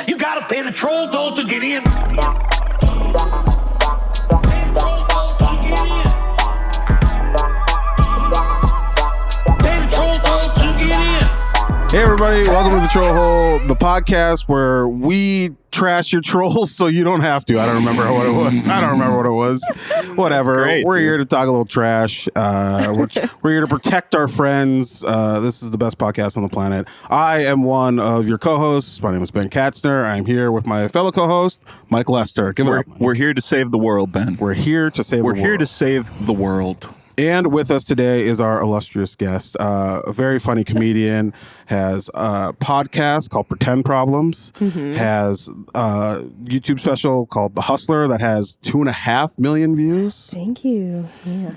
You gotta pay the troll toll to get in. Hey everybody, welcome to the Troll Hole, the podcast where we trash your trolls so you don't have to. I don't remember what it was. Whatever. Great, we're here to talk a little trash. We're here to protect our friends. This is the best podcast on the planet. I am one of your co-hosts. My name is Ben Katzner. I'm here with my fellow co-host, Mike Lester. Give it up, Mike. We're here to save the world, Ben. We're here to save the world. We're here to save the world. And with us today is our illustrious guest, a very funny comedian, has a podcast called Pretend Problems, has a YouTube special called The Hustler that has 2.5 million views. Thank you. Yeah.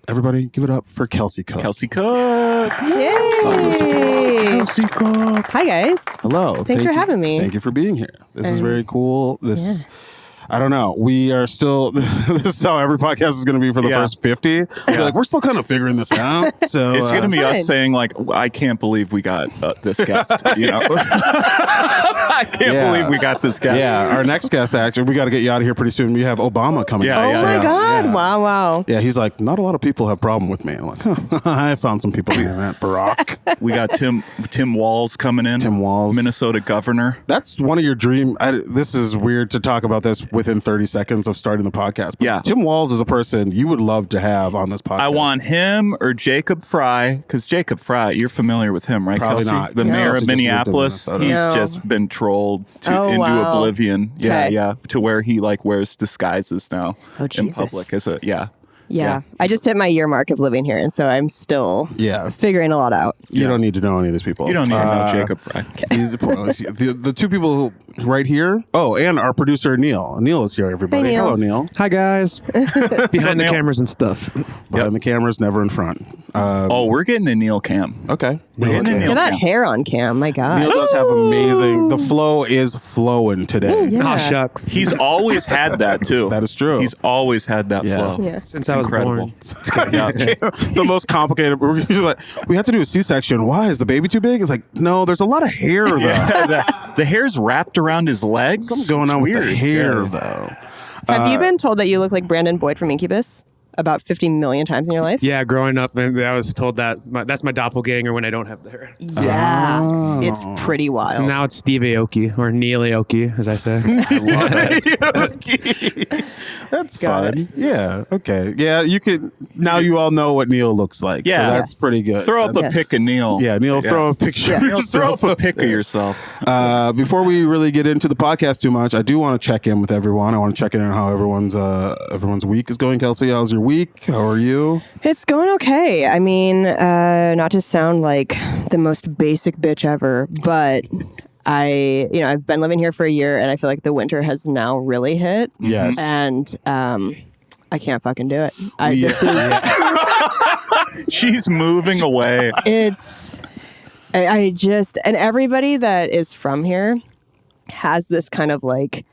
Everybody, give it up for Kelsey Cook. Kelsey Cook. Yay! Kelsey Cook. Hi, guys. Hello. Thanks for having me. Thank you for being here. This is very cool. I don't know. We are still, this is how every podcast is going to be for the first 50. We're still kind of figuring this out. So It's going to be fine. us saying, like, I can't believe we got this guest, you know? I can't believe we got this guest. Yeah, our next guest, actually, we got to get you out of here pretty soon. We have Obama coming. Yeah, Oh yeah, my God. Yeah. Wow. Yeah, he's like, not a lot of people have problem with me. I'm like, I found some people doing that. Barack. We got Tim Walz coming in. Tim Walz. Minnesota governor. That's one of your dream. This is weird to talk about this within 30 seconds of starting the podcast. But Yeah. Tim Walz is a person you would love to have on this podcast. I want him or Jacob Fry, because Jacob Fry, you're familiar with him, right, Probably Kelsey? not. The Yeah. mayor Kelsey of just moved to Minneapolis. Minnesota. He's No. just been trolled into wow. oblivion. Yeah, Okay. yeah, to where he like wears disguises now Oh, in Jesus. public. As a Yeah. Yeah. I just hit my year mark of living here, and so I'm still figuring a lot out. You don't need to know any of these people. You don't need to know Jacob Fry. He's the two people right here. Oh, and our producer, Neil. Neil is here, everybody. Hey, Neil. Hello, Neil. Hi guys, behind the Neil? cameras and stuff. Behind the cameras, never in front. Oh, we're getting a Neil cam. Okay. We're getting a Look Neil at that cam. hair on cam. My God. Neil does have amazing. The flow is flowing today. Yeah. Oh shucks. He's always had that too. That is true. He's always had that Yeah. flow. Yeah. Since I was Incredible. born. Yeah. The most complicated. We're usually like, we have to do a C-section. Why is the baby too big? It's like, no, there's a lot of hair though. the hair's wrapped around his legs. Something going It's on with the weird. hair Yeah. though. Have you been told that you look like Brandon Boyd from Incubus about 50 million times in your life? Yeah, growing up, I was told that that's my doppelganger when I don't have the hair. Yeah. It's pretty wild. Now it's Steve Aoki, or Neil Aoki, as I say. That's Got fun. Yeah. Okay. Yeah. You could. Now you all know what Neil looks like. Yeah. So that's Yes. pretty good. Throw up a Yes. pic of Neil. Yeah. Neil, throw a picture. of Neil, throw yourself. up a pic of yourself. Before we really get into the podcast too much, I do want to check in with everyone. I want to check in on how everyone's week is going. Kelsey, how's your week? How are you? It's going okay. I mean, not to sound like the most basic bitch ever, but I've been living here for a year, and I feel like the winter has now really hit. Yes. And I can't fucking do it. She's moving away. I just, and everybody that is from here has this kind of like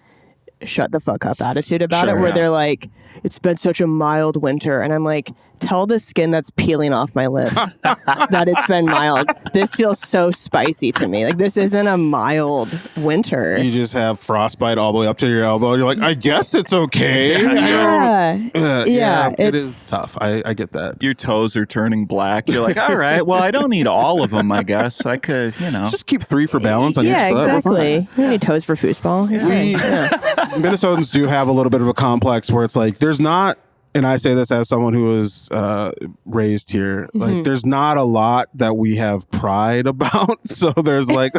shut the fuck up attitude about Sure, it, where yeah. they're like, it's been such a mild winter, and I'm like, tell the skin that's peeling off my lips that it's been mild. This feels so spicy to me. Like, this isn't a mild winter. You just have frostbite all the way up to your elbow. You're like, I guess it's okay. Yeah, it it's is tough. I get that. Your toes are turning black. You're like, all right, well, I don't need all of them, I guess. I could, Just keep 3 for balance on yeah, each foot. We're fine. exactly. You don't need toes for foosball. You're We fine. Yeah. Minnesotans do have a little bit of a complex where it's like there's not, and I say this as someone who was raised here, like there's not a lot that we have pride about. So there's like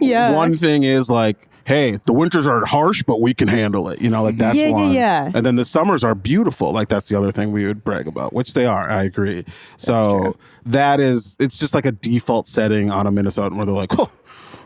Yeah. one thing is like, hey, the winters are harsh, but we can handle it. Like that's Yeah, yeah, one. yeah. And then the summers are beautiful. Like that's the other thing we would brag about, which they are. I agree. So it's just like a default setting on a Minnesotan where they're like, oh,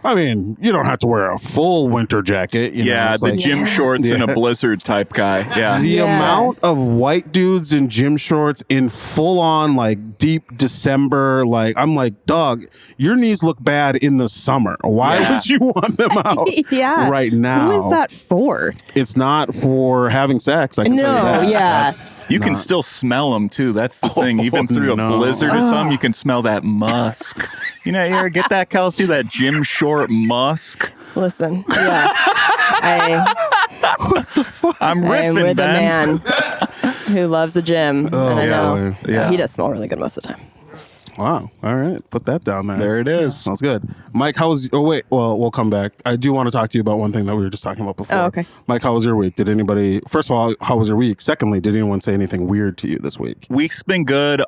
I mean, you don't have to wear a full winter jacket. Yeah, It's the like, gym shorts and a blizzard type guy. Yeah. the Yeah. amount of white dudes in gym shorts in full on like deep December, like I'm like, dog, your knees look bad in the summer. Why Yeah. would you want them out Yeah. right now? Who is that for? It's not for having sex. I can tell you No, that. yeah. That's You can not- still smell them too. That's the thing. Even through a no. blizzard or something, you can smell that musk. You ever get that, Kelsey? That gym short musk? Listen, yeah. I'm I am riffing, with Ben. a man who loves a gym. and I know yeah. he does smell really good most of the time. Wow. All right. Put that down there. There it is. Sounds good. Mike, how was... Oh, wait. Well, we'll come back. I do want to talk to you about one thing that we were just talking about before. Oh, okay. Mike, how was your week? Did anybody... First of all, how was your week? Secondly, did anyone say anything weird to you this week? Week's been good.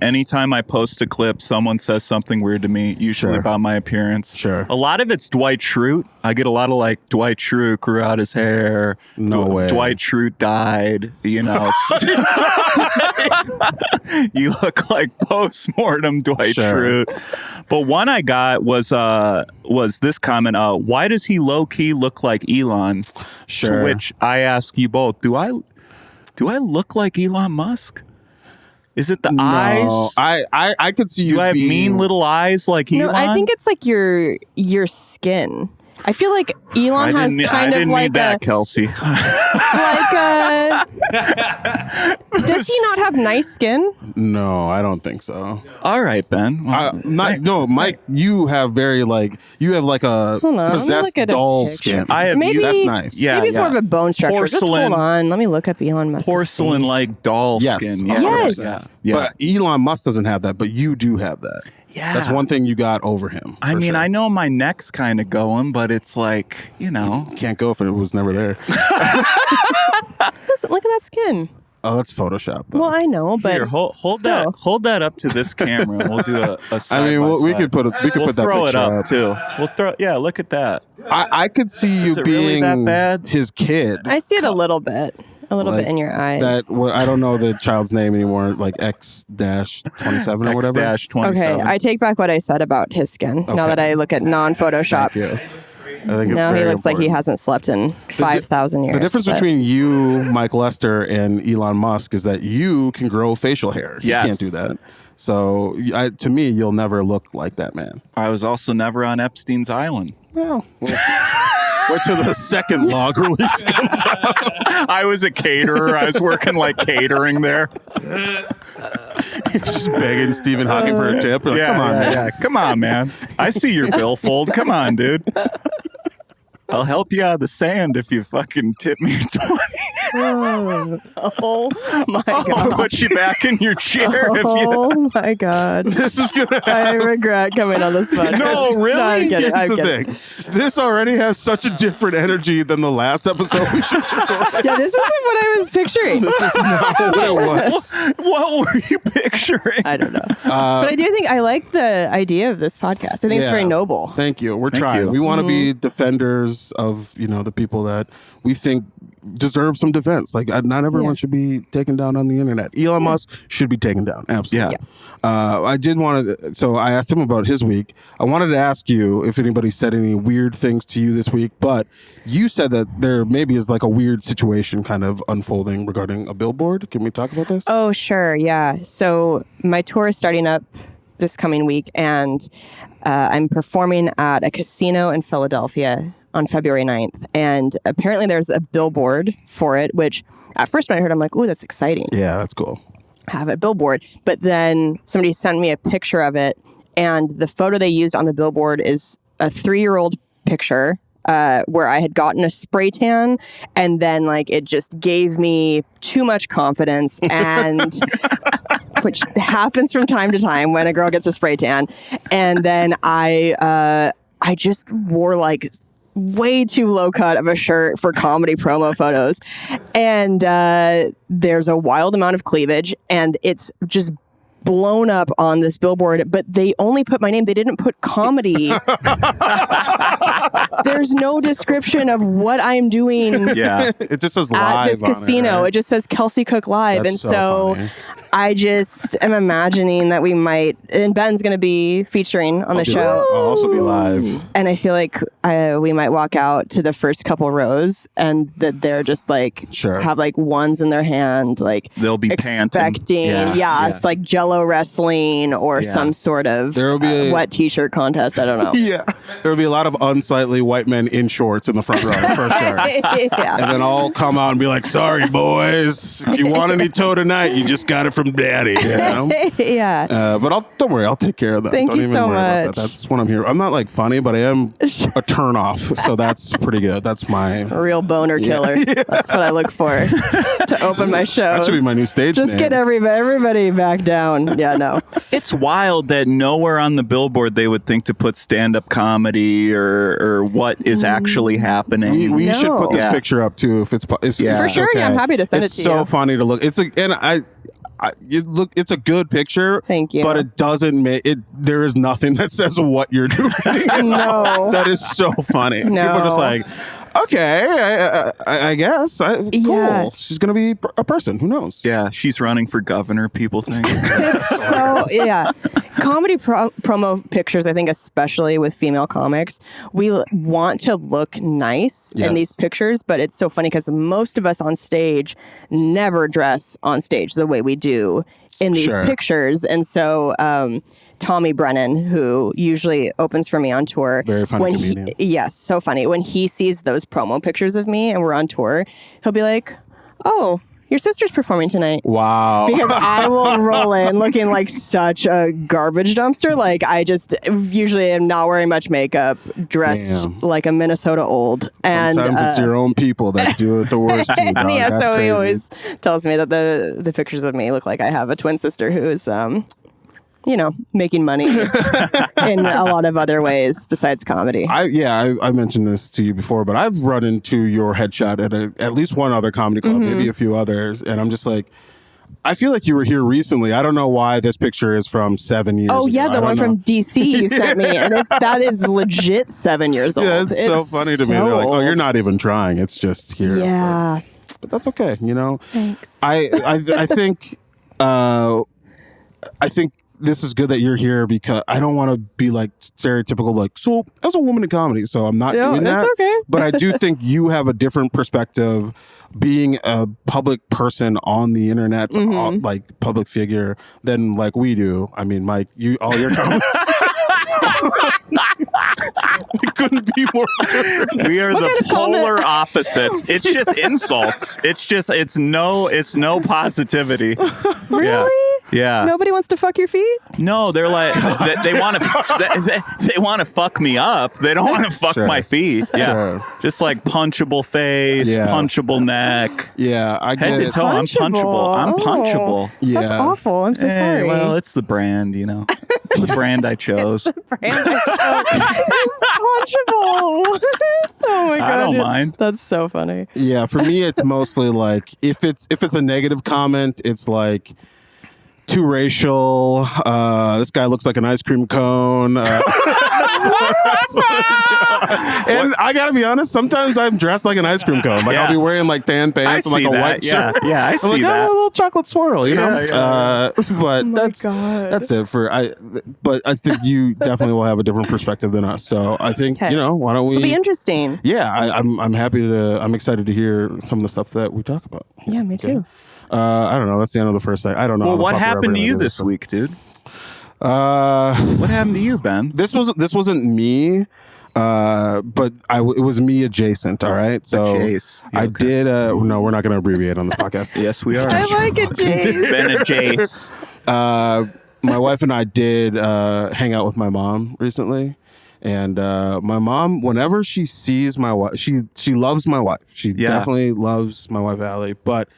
Anytime I post a clip, someone says something weird to me, usually Sure. about my appearance. Sure. A lot of it's Dwight Schrute. I get a lot of like, Dwight Schrute grew out his hair. No way. Dwight Schrute died. You know, you look like post-mortem Dwight Sure. Schrute. But one I got was this comment, why does he low-key look like Elon? Sure. To which I ask you both, do I look like Elon Musk? Is it the eyes? I could see you Do I have being... mean little eyes like No, Elon? I think it's like your skin. I feel like Elon has kind I of didn't like need that, Kelsey. does he not have nice skin? No, I don't think so. All right, Ben. Well, Mike, you have very like a Hold on, let me possessed look at a doll picture. skin. I have Maybe That's nice. Yeah, maybe it's more of a bone structure. Just Porcelain- hold on. Let me look up Elon Musk's porcelain face. like doll Yes. skin. Yes. Yeah. But Elon Musk doesn't have that, but you do have that. Yeah. That's one thing you got over him. I for mean, sure. I know my neck's kind of going, but it's like, you know. Can't go if it was never there. Listen, look at that skin. Oh, that's Photoshop. Though. Well, I know, but Here, hold still. that up to this camera. And we'll do a side I mean, by we side. could put We'll that throw it picture up too. We'll throw. Yeah, look at that. I could see you Is it really being that bad? his kid. I see it a little bit Like, in your eyes. I don't know the child's name anymore. Like X-27 or whatever. X-27. Okay, I take back what I said about his skin. Now Okay. that I look at non-Photoshop, Thank you. I think it's now he very looks like he important. hasn't slept in 5,000 years. The difference but- between you, Mike Lester, and Elon Musk is that you can grow facial hair. He Yes. can't do that. So, to me, you'll never look like that man. I was also never on Epstein's Island. Well, wait till the second log release comes out. I was a caterer. I was working like catering there. Just begging Stephen Hawking for a tip. Like, come on, man. yeah. Come on, man. I see your billfold. Come on, dude. I'll help you out of the sand if you fucking tip me 20. Oh my I'll god! put you back in your chair if you. Oh my god! This is gonna I regret coming on this podcast. No, really? No, I'm kidding. Here's I'm the kidding. thing. This already has such a different energy than the last episode we just recorded. Yeah, this isn't what I was picturing. This is not what it was. What were you picturing? I don't know, but I do think I like the idea of this podcast. I think it's very Yeah. noble. Thank you. We're Thank trying. you. We want to be defenders of, the people that we think deserve some defense. Like, not everyone should be taken down on the internet. Elon Musk should be taken down. Absolutely. I did want to, so I asked him about his week. I wanted to ask you if anybody said any weird things to you this week, but you said that there maybe is like a weird situation kind of unfolding regarding a billboard. Can we talk about this? Oh, sure. Yeah. So my tour is starting up this coming week, and I'm performing at a casino in Philadelphia on February 9th. And apparently there's a billboard for it, which at first when I heard, I'm like, ooh, that's exciting. Yeah, that's cool. Have a billboard. But then somebody sent me a picture of it, and the photo they used on the billboard is a 3-year-old picture where I had gotten a spray tan, and then like it just gave me too much confidence, and which happens from time to time when a girl gets a spray tan. And then I just wore like way too low cut of a shirt for comedy promo photos, and there's a wild amount of cleavage, and it's just blown up on this billboard, but they only put my name. They didn't put comedy. There's no description of what I'm doing Yeah. It just says at live this on casino. It, right? It just says Kelsey Cook Live. That's And so so funny. I just am imagining that we might, and Ben's going to be featuring on the show. I'll also be live. And I feel like we might walk out to the first couple rows, and that they're just like Sure. have like ones in their hand, like They'll be panting. expecting, it's like Jello wrestling or some sort of There will be a- wet T-shirt contest. I don't know. Yeah. There will be a lot of unsightly white men in shorts in the front row, for sure. Yeah. And then I'll come out and be like, sorry, boys. If you want any toe tonight, you just got it from from daddy. You know? Yeah. But don't worry, I'll take care of that. Thank Don't you even so worry about much. that. That's what I'm here. I'm not like funny, but I am a turn off. So that's pretty good. That's my Real boner killer. That's what I look for to open my shows. that should be my new stage Just name. get everybody back down. Yeah, no. It's wild that nowhere on the billboard they would think to put stand-up comedy or what is actually happening. We should put this Yeah. picture up too if it's Yeah. For sure, yeah, I'm happy to send it's it to you. so funny to look. It's it's a good picture. Thank you. But it doesn't make it. There is nothing that says what you're doing. No. That is so funny. People are just like, okay, I guess. Cool. Yeah. She's gonna be a person. Who knows? Yeah, she's running for governor, people think. It's so, yeah. Comedy promo pictures, I think, especially with female comics, we want to look nice in Yes. these pictures, but it's so funny because most of us on stage never dress on stage the way we do in these Sure. pictures. And so, Tommy Brennan, who usually opens for me on tour. Very funny comedian. Yes, so funny. When he sees those promo pictures of me and we're on tour, he'll be like, oh, your sister's performing tonight. Wow. Because I will roll in looking like such a garbage dumpster. Like I just usually am not wearing much makeup, dressed Damn. like a Minnesota old. And Sometimes it's your own people that do it the worst to you, dog. yeah, That's so he crazy. always tells me that the pictures of me look like I have a twin sister who is making money in a lot of other ways besides comedy. I mentioned this to you before, but I've run into your headshot at least one other comedy club, Mm-hmm. maybe a few others, and I'm just like, I feel like you were here recently. I don't know why this picture is from 7 years Oh ago. yeah, I the don't one know. from DC you sent me, and that is legit 7 years old. Yeah, it's so funny to me. They're like, oh, you're not even trying. It's just here. Yeah. But that's okay. You know. Thanks. I think I think this is good that you're here because I don't want to be like stereotypical, like, so as a woman in comedy, so I'm not doing that's that. okay. But I do think you have a different perspective being a public person on the internet, Mm-hmm. like public figure, than like we do. I mean, Mike, all your comments. We couldn't be more different. We are What kind the of comment? polar opposites. It's just insults. It's no positivity. Really? Yeah. Nobody wants to fuck your feet? No, they're like they want to they want to fuck me up. They don't want to fuck Sure. my feet. Yeah. Sure. Just like punchable face, Yeah. punchable neck. Yeah, I get Head to it. toe, I'm punchable. I'm Oh. punchable. Yeah. That's awful. I'm so Hey, sorry. well, it's the brand, you know. It's the brand I chose. It's punchable. Oh my god. I don't dude. mind. That's so funny. Yeah, for me, it's mostly like if it's a negative comment, it's like too racial. This guy looks like an ice cream cone. And I gotta be honest, sometimes I'm dressed like an ice cream cone. Like Yeah. I'll be wearing like tan pants and like see a that. white Yeah. shirt. Yeah, I I'm see like, that. oh, a little chocolate swirl, you know. Yeah, But my God. that's it for But I think you definitely will have a different perspective than us. So I think Okay. why don't we? This will be interesting. Yeah, I'm excited to hear some of the stuff that we talk about. Yeah, me too. I don't know. That's the end of the first thing. I don't know. Well, how the what fuck we're happened to ever you gonna do this week, dude? What What happened to you, Ben? This wasn't me, but it was me adjacent. All right, so Jace. You I okay? did. No, we're not going to abbreviate on this podcast. Yes, we are. I like it, Jace. Ben and Jace. My wife and I did hang out with my mom recently. And my mom, whenever she sees my wife, she loves my wife. She definitely loves my wife, Allie, but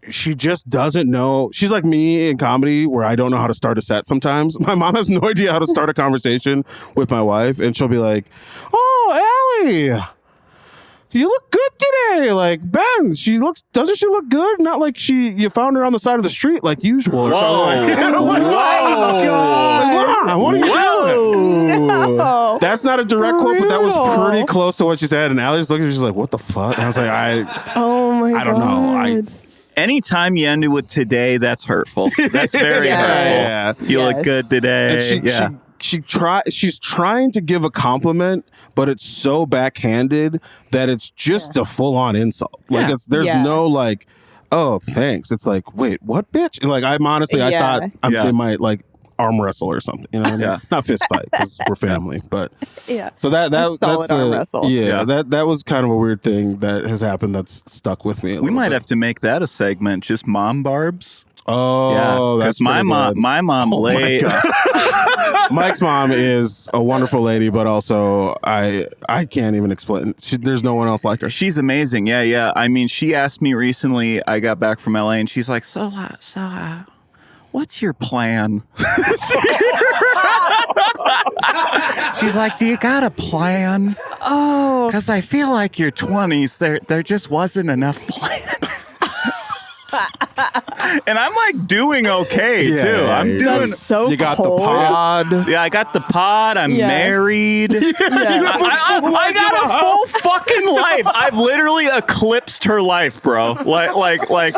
she just doesn't know. She's like me in comedy where I don't know how to start a set sometimes. My mom has no idea how to start a conversation with my wife. And she'll be like, oh, Allie, you look good today. Like, Ben, doesn't she look good? Not like you found her on the side of the street like usual or something. Like, I'm like, Whoa. Mom, what are you doing? No. That's not a direct quote, but that was Brutal. pretty close to what she said. And Allie's looking at me, she's like, what the fuck? And I was like, Oh my god. I don't know. Anytime you end it with today, that's hurtful. That's very Yes. hurtful. You look Yes. good today. And she's trying to give a compliment, but it's so backhanded that it's just a full on insult. Like there's Yeah. no like, oh, thanks. It's like, wait, what, bitch? And like I Yeah. thought Yeah. they might like arm wrestle or something. You know what I mean? Yeah. Not fist fight because we're family, but Yeah. so that solid that's arm wrestle. Yeah, Yeah. that was kind of a weird thing that has happened that's stuck with me. We might have to make that a segment, just mom barbs. Oh, Yeah, that's because my mom laid. Mike's mom is a wonderful lady, but also I can't even explain. There's no one else like her. She's amazing. Yeah. I mean, she asked me recently. I got back from LA, and she's like, "So, what's your plan?" She's like, "Do you got a plan?" Oh, Because I feel like your 20s, there just wasn't enough plan. And I'm like doing okay Yeah, too. yeah, I'm yeah. doing. that's so You got cold. the pod. Yeah, I got the pod. I'm Yeah. married. Yeah. I got a full fucking life. I've literally eclipsed her life, bro. Like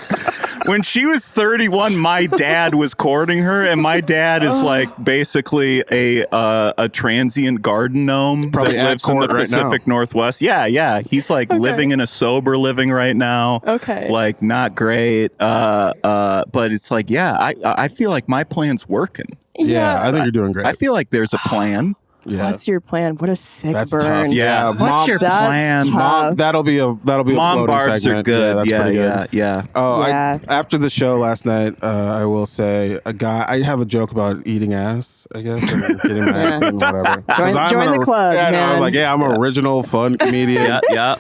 when she was 31, my dad was courting her, and my dad is like basically a transient garden gnome Probably that at lives in the court right now. Pacific Northwest. Yeah. He's like living in a sober living right now. Okay. Like not great. But it's like, I feel like my plan's working. Yeah, I think you're doing great. I feel like there's a plan. yeah. What's your plan? What a sick That's burn. tough. Yeah. Mom- What's your That's plan? tough. Mom, that'll be a Mom floating barbs segment. are good. that's pretty good. Yeah. Oh, Yeah. after the show last night, I will say I have a joke about eating ass, I guess, or getting my ass eaten, whatever. 'Cause I'm join an the club, yeah, no, man. I'm like, I'm an original, fun comedian. Yeah.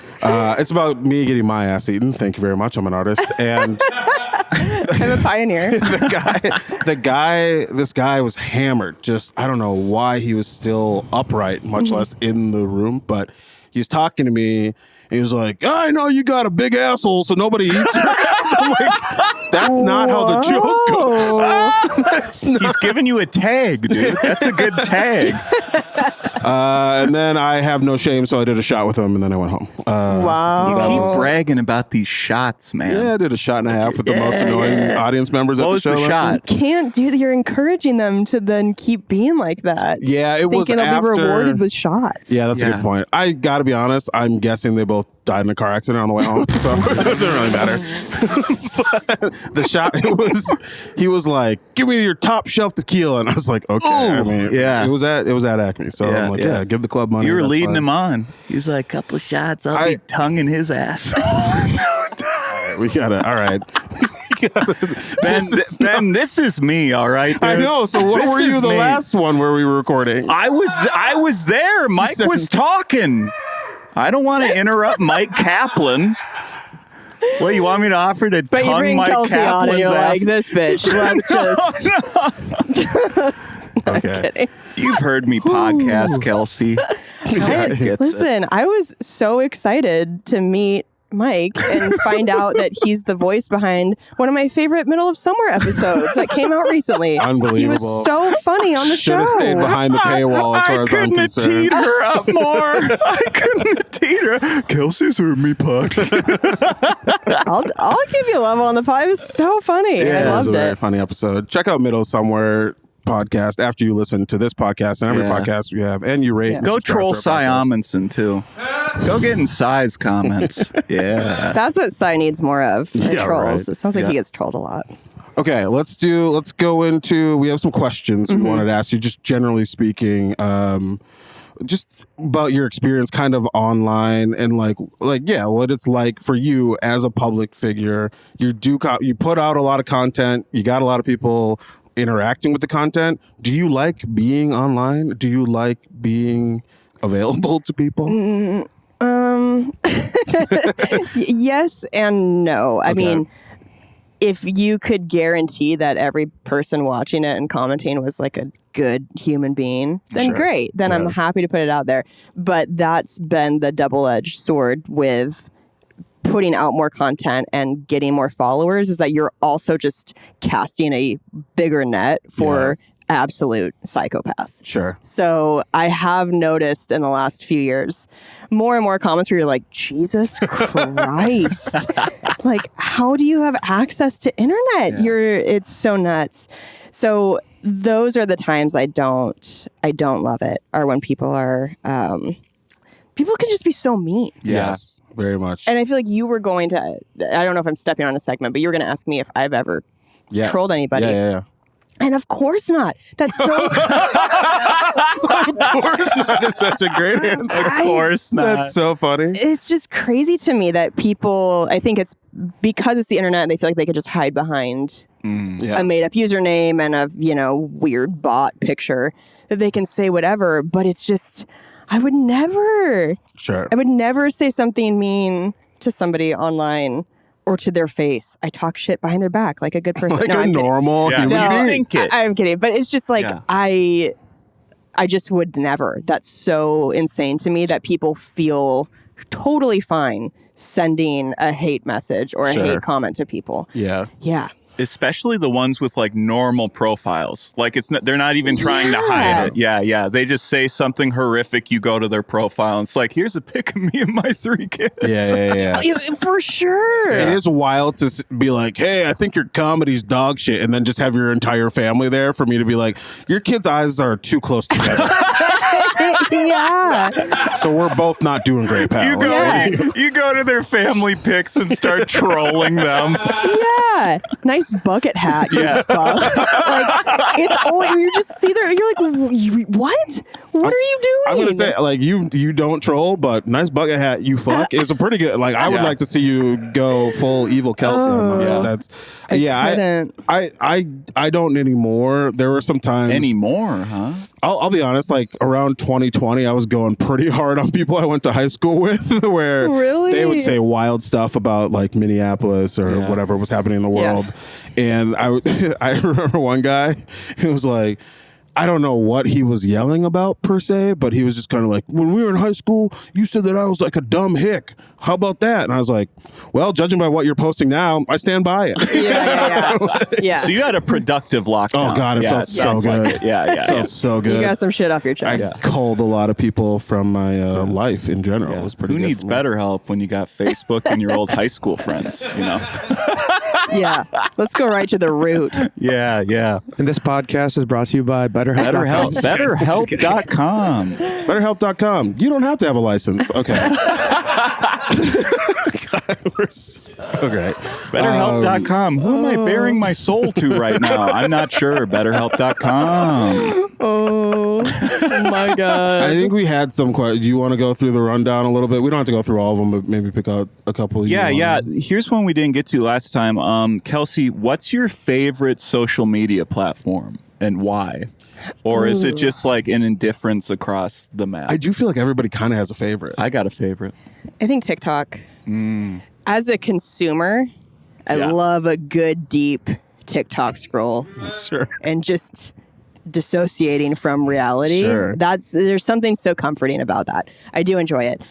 It's about me getting my ass eaten. Thank you very much. I'm an artist. And I'm a pioneer. this guy was hammered. Just, I don't know why he was still upright, much less in the room, but he was talking to me. And he was like, I know you got a big asshole, so nobody eats your ass. I'm like, that's not how the joke goes. That's not. He's giving you a tag, dude. That's a good tag. And then I have no shame, so I did a shot with him, and then I went home. Wow. You That keep was- bragging about these shots, man. Yeah, I did a shot and a half with the most annoying audience members at What the was show. the last shot? night. Can't do that. You're encouraging them to then keep being like that. Yeah, it was Thinking they'll after. be rewarded with shots. Yeah, that's a Yeah. good point. I got to be honest. I'm guessing they both died in a car accident on the way home, so it doesn't really matter. But the shot, he was like, "Give me your top shelf tequila," and I was like, "Okay." I Ooh, mean, yeah. it was at Acme, so Yeah, I'm like, yeah. "Yeah, give the club money." You were that's leading fine. him on. He's like, couple of shots, I'll be tonguing his ass. We gotta. All right. Ben, this is me, all right, dude? I know. So what This were you is the me. last one where we were recording? I was there. Mike said- was talking. I don't want to interrupt Mike Kaplan. What, you want me to offer to But you tongue bring Mike Kelsey Kaplan's on and you're ass? like, this bitch. Let's just. Okay. Kidding. You've heard me podcast, Kelsey. Gets it. Listen, I was so excited to meet Mike and find out that he's the voice behind one of my favorite middle of summer episodes that came out recently. Unbelievable. He was so funny on the Should show. have stayed behind the paywall as far as I'm couldn't have concerned. teed her up more. I couldn't have teed her. Kelsey's heard me podcast. I'll give you a level on the pod. It was so funny. I It was a loved very it. funny episode. Check out Middle Somewhere podcast after you listen to this podcast and every Yeah. podcast we have, and you rate. and Go subscribe troll to Cy our podcast. Amundsen too. Go get in Cy's comments. Yeah. That's what Cy needs more of. Yeah, Trolls. right. It sounds like Yeah. he gets trolled a lot. Okay, let's go into. We have some questions Mm-hmm. we wanted to ask you, just generally speaking, just about your experience, kind of online, and like what it's like for you as a public figure. You put out a lot of content. You got a lot of people interacting with the content. Do you like being online? Do you like being available to people? Yes and no. I mean, if you could guarantee that every person watching it and commenting was like a good human being, then Sure. great. Then I'm happy to put it out there. But that's been the double-edged sword with putting out more content and getting more followers, is that you're also just casting a bigger net for absolute psychopaths. Sure. So I have noticed in the last few years more and more comments where you're like, Jesus Christ. Like, how do you have access to internet? It's so nuts. So those are the times I don't love it, are when people are people can just be so mean. Yes. Very much. And I feel like you were going to, I don't know if I'm stepping on a segment, but you were going to ask me if I've ever Yes. trolled anybody. Yeah. And of course not. That's so. Of course not is such a great answer. Of course not. That's so funny. It's just crazy to me that people, I think it's because it's the internet, they feel like they could just hide behind Yeah. a made up username and a, weird bot picture that they can say whatever. But it's just, I would never say something mean to somebody online or to their face. I talk shit behind their back like a good person. Like No, a I'm kidding. normal Yeah. human No, being. think it. I'm kidding. But it's just like, Yeah. I just would never. That's so insane to me that people feel totally fine sending a hate message or a Sure. hate comment to people. Yeah. Yeah. Especially the ones with like normal profiles. Like they're not even trying to hide it. Yeah. They just say something horrific. You go to their profile and it's like, here's a pic of me and my 3 kids. Yeah. For sure. It is wild to be like, hey, I think your comedy's dog shit, and then just have your entire family there for me to be like, your kids' eyes are too close together. Yeah. So we're both not doing great, pal. You go to their family pics and start trolling them. Yeah. Nice bucket hat, you Yeah. fuck. Like, it's always, you just see there, you're like, what? What are you doing? I'm gonna say, like, you don't troll, but nice bucket hat, you fuck, is a pretty good. Like, I would Yeah. like to see you go full evil Kelsey. on that. Yeah. That's couldn't. I don't anymore. There were some times Anymore, huh? I'll be honest, like around 2020, I was going pretty hard on people I went to high school with, where Really? they would say wild stuff about like Minneapolis or Yeah. whatever was happening in the Yeah. world. And I remember one guy who was like, I don't know what he was yelling about per se, but he was just kind of like, when we were in high school, you said that I was like a dumb hick. How about that? And I was like, well, judging by what you're posting now, I stand by it. Yeah. So you had a productive lockdown. Oh, God, it felt so sounds like good. it. Yeah. It felt so good. You got some shit off your I chest. culled a lot of people from my life in general. It was pretty Who good needs for me. better help when you got Facebook and your old high school friends, Yeah. Let's go right to the root. Yeah. And this podcast is brought to you by BetterHelp. BetterHelp.com. BetterHelp.com. You don't have to have a license. Okay. Okay. BetterHelp.com. Who am I bearing my soul to right now? I'm not sure. BetterHelp.com. Oh my God. I think we had some questions. Do you want to go through the rundown a little bit? We don't have to go through all of them, but maybe pick out a couple. Yeah. Here's one we didn't get to last time. Kelsey, what's your favorite social media platform and why? Or is it just like an indifference across the map? I do feel like everybody kind of has a favorite. I got a favorite. I think TikTok. As a consumer, I Yeah. love a good deep TikTok scroll Sure. and just dissociating from reality. Sure. There's something so comforting about that. I do enjoy it.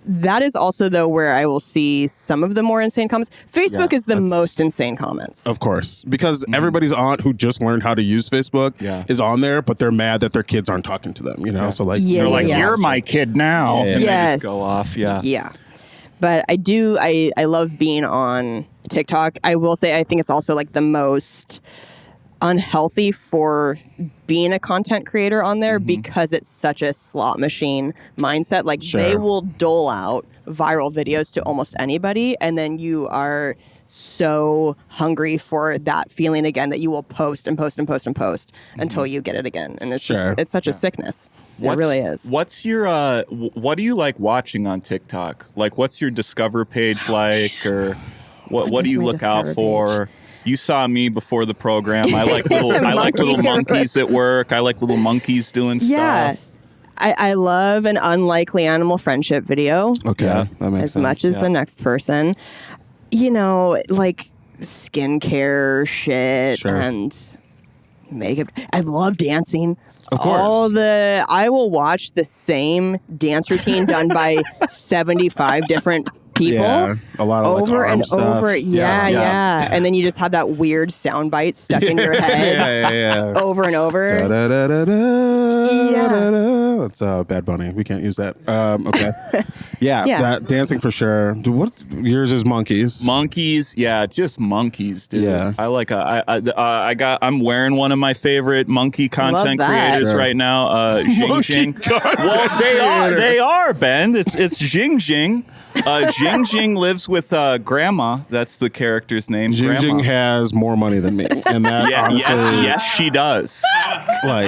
That is also though where I will see some of the more insane comments. Facebook is the most insane comments. Of course, because everybody's aunt who just learned how to use Facebook is on there, but they're mad that their kids aren't talking to them. So like, Yeah, They're like, yeah. you're my kid now. Yeah. And they Yes. just go off. Yeah. Yeah. But I love being on TikTok. I will say I think it's also like the most unhealthy for being a content creator on there because it's such a slot machine mindset. Like they will dole out viral videos to almost anybody, and then you are so hungry for that feeling again that you will post and post and post and post until you get it again. And it's just it's such a sickness. It really is. What's your what do you like watching on TikTok? Like, what's your discover page like, or what do is you my look out discover for? You saw me before the program. I like little Monkey monkeys at work. I like little monkeys doing Yeah. stuff. I love an unlikely animal friendship video okay, Yeah. that makes as sense. much as the next person. Like skincare shit Sure. and makeup. I love dancing. Of course. I will watch the same dance routine done by 75 different people. Yeah, a lot of Over like, arm and stuff. over. Yeah. And then you just have that weird sound bite stuck in your head yeah. over and over. That's Bad Bunny. We can't use that. Okay. Yeah, Yeah. that dancing for sure. Dude, what yours is monkeys. Monkeys, yeah, just monkeys, dude. Yeah. I like I'm wearing one of my favorite monkey content Love that. creators Sure. right now. Jing Jing. Well, they are Ben. It's Jing Jing. Jing Jing lives with Grandma. That's the character's name. Jing Grandma. Jing has more money than me, and that honestly, yes, she does. like,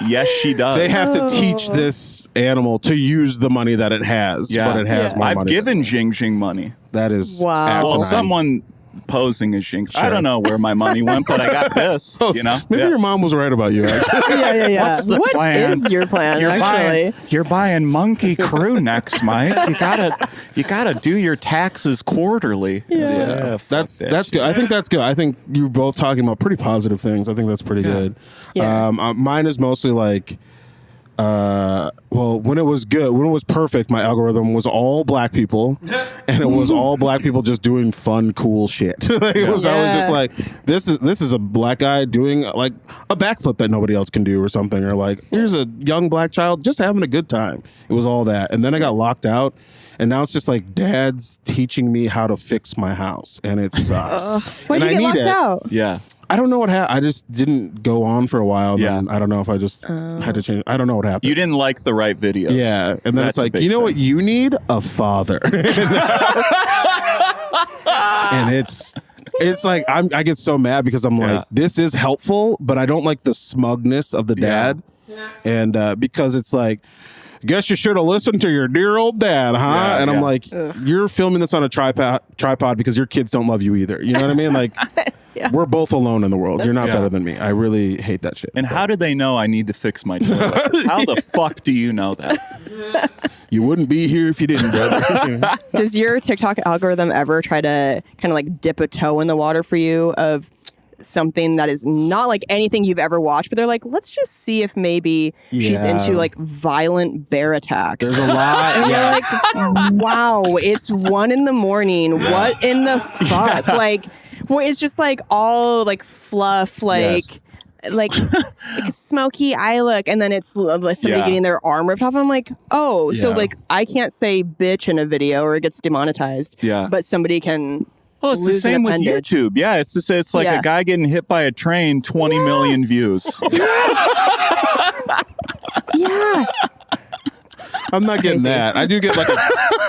Yes, she does. they have to teach this animal to use the money that it has, but it has more I've money. given Jing Jing money. That is Wow. Well, asinine. someone posing as Jing. I Sure. don't know where my money went, but I got this. You know, Maybe Yeah. your mom was right about you. Actually, Yeah. What's the What plan? is your plan, actually? You're buying monkey crew necks, Mike. You gotta do your taxes quarterly. yeah, that's good. I think that's good. I think you're both talking about pretty positive things. I think that's pretty good. Yeah. Mine is mostly like, well, when it was good, when it was perfect, my algorithm was all black people, and it was all black people just doing fun, cool shit. Like, I was just like, this is a black guy doing like a backflip that nobody else can do or something, or like, here's a young black child just having a good time. It was all that, and then I got locked out. And now it's just like dad's teaching me how to fix my house, and it sucks. Why'd and you I get need locked it. out? Yeah. I don't know what happened. I just didn't go on for a while. And Yeah. then I don't know if I just had to change. I don't know what happened. You didn't like the right videos. Yeah. And then That's it's a like, big you know thing. what you need? A father. And it's like I get so mad because I'm like, this is helpful, but I don't like the smugness of the dad. And because it's like, guess you should have listened to your dear old dad, huh? Yeah, and I'm yeah. like, you're filming this on a tripod because your kids don't love you either. You know what I mean? Like, we're both alone in the world. You're not better than me. I really hate that shit. And how do they know I need to fix my toilet? How the fuck do you know that? You wouldn't be here if you didn't, brother. Does your TikTok algorithm ever try to kind of like dip a toe in the water for you of something that is not like anything you've ever watched, but they're like, let's just see if maybe she's Yeah. into like violent bear attacks. There's a lot. And Yes. you're like, wow, it's 1 a.m. What in the fuck? Like, well, it's just like all like fluff, like. Yes. Like smoky eye look, and then it's somebody getting their arm ripped off. I'm like, oh, so Yeah. like I can't say bitch in a video or it gets demonetized. Yeah. But somebody can. Well, it's the lose an same with appendage. YouTube. Yeah, it's like Yeah. a guy getting hit by a train, 20 million views. Yeah. I'm not getting Crazy. that. I do get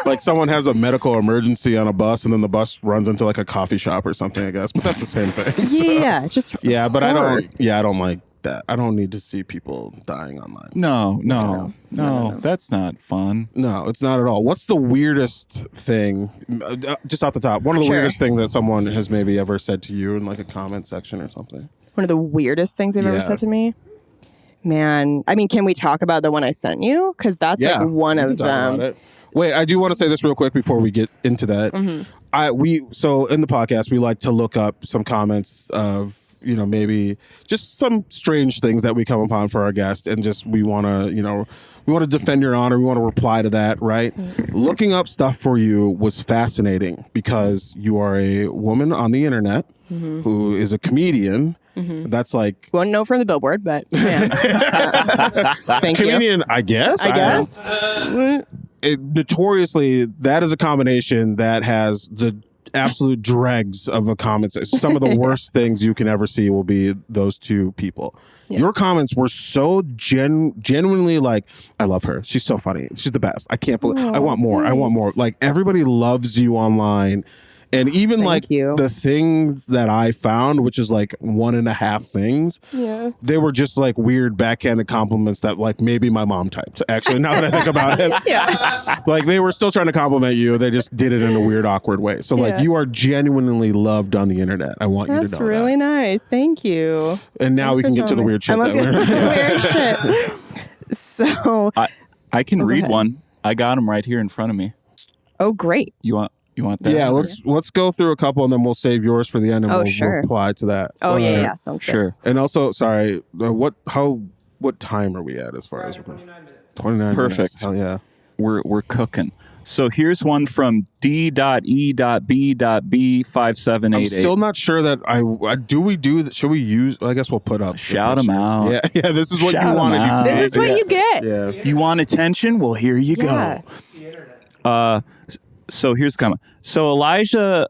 like someone has a medical emergency on a bus and then the bus runs into like a coffee shop or something, I guess. But that's the same thing. So, Yeah. Just yeah, but horror. I don't like that. I don't need to see people dying online. No, that's not fun. No, it's not at all. What's the weirdest thing, just off the top, one of the Sure. weirdest things that someone has maybe ever said to you in like a comment section or something? one of the weirdest things they've ever Yeah. said to me. Man, I mean, can we talk about the one I sent you? Because that's like one we can of talk about them. it. Wait, I do want to say this real quick before we get into that. So in the podcast we like to look up some comments of, you know, maybe just some strange things that we come upon for our guest, and just we want to defend your honor. We want to reply to that, right? Looking up stuff for you was fascinating because you are a woman on the internet who is a comedian. That's like Won't know from the billboard, but yeah. Thank you. comedian, I guess. I don't know. guess. Notoriously, that is a combination that has the absolute dregs of a comment. Some of the worst things you can ever see will be those two people. Your comments were so genuinely like, I love her. She's so funny. She's the best. I can't believe. I want more. I want more. Like, everybody loves you online. And even like you. the things that I found, which is like 1.5 things, they were just like weird backhanded compliments that like maybe my mom typed. Actually, now that I think about it, like they were still trying to compliment you. They just did it in a weird, awkward way. So like you are genuinely loved on the internet. I want you That's to know really that. nice. Thank you. And now Thanks we can for get to the telling me. weird shit. Unless That we're- weird shit. So, I can read ahead. one. I got them right here in front of me. oh, great. You want that? Yeah, let's go through a couple and then we'll save yours for the end and Oh, we'll sure. reply to that. Oh, yeah. Sounds good. Sure. And also, sorry, what time are we at as far as 29 minutes. Perfect. Hell yeah. We're cooking. So here's one from D.E.B.B.B5788. I'm still not sure that should we use, I guess we'll put up. the Shout 'em picture. out. Yeah, this is what Shout you 'em wanted. out. This is what you get. Yeah. You want attention? Well, here you Yeah. go. So here's the comment. So Eliza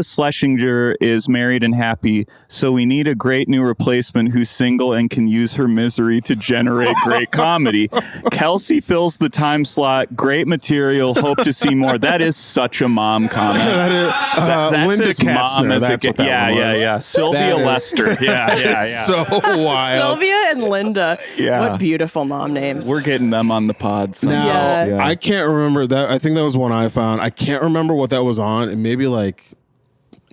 Schlesinger is married and happy, so we need a great new replacement who's single and can use her misery to generate great comedy. Kelsey fills the time slot. Great material. Hope to see more. That is such a mom comment. That's Linda as mom Katzner, as that's it what that yeah, one yeah, was. yeah. Sylvia Lester. Yeah. So wild. Sylvia and Linda. Yeah. What beautiful mom names. We're getting them on the pod. Now, Yeah. I can't remember that. I think that was one I found. I can't remember what that was on. And maybe like,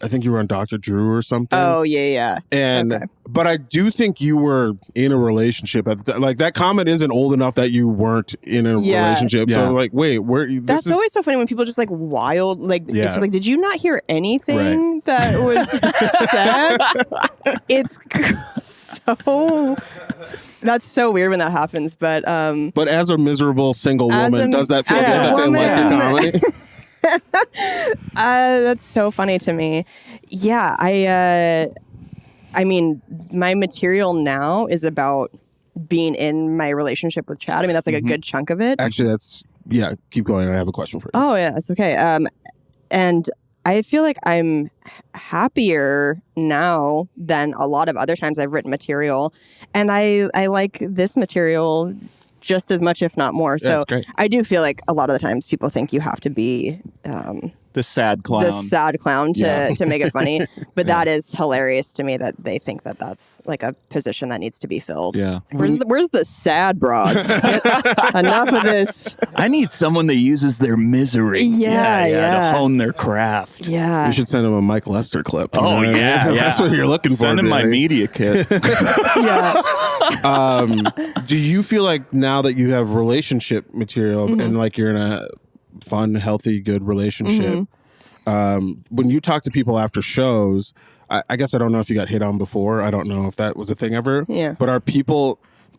I think you were on Dr. Drew or something. Oh, yeah. And Okay. but I do think you were in a relationship at like that comment isn't old enough that you weren't in a Yeah. relationship. Yeah. So like, wait, where? That's always so funny when people just like wild, like Yeah. it's just like, did you not hear anything that was said? It's so. That's so weird when that happens, but But as a miserable single As woman, a- does that feel as good a that they like your woman. comedy? that's so funny to me. Yeah, I mean, my material now is about being in my relationship with Chad. I mean, that's like a good chunk of it. Actually, keep going. I have a question for you. Oh yeah, it's okay. And I feel like I'm happier now than a lot of other times I've written material, and I like this material just as much, if not more. So that's great. I do feel like a lot of the times people think you have to be The sad clown. the sad clown to, Yeah. to make it funny, but that is hilarious to me that they think that that's like a position that needs to be filled. Yeah. Where's the sad broads? Enough of this. I need someone that uses their misery. Yeah. To hone their craft. Yeah. You should send him a Mike Lester clip. You know Oh what I mean? yeah, That's what you're looking for. Send him my really. media kit. Yeah. Do you feel like now that you have relationship material and like you're in a fun, healthy, good relationship, when you talk to people after shows, I guess I don't know if you got hit on before. I don't know if that was a thing ever. Yeah. But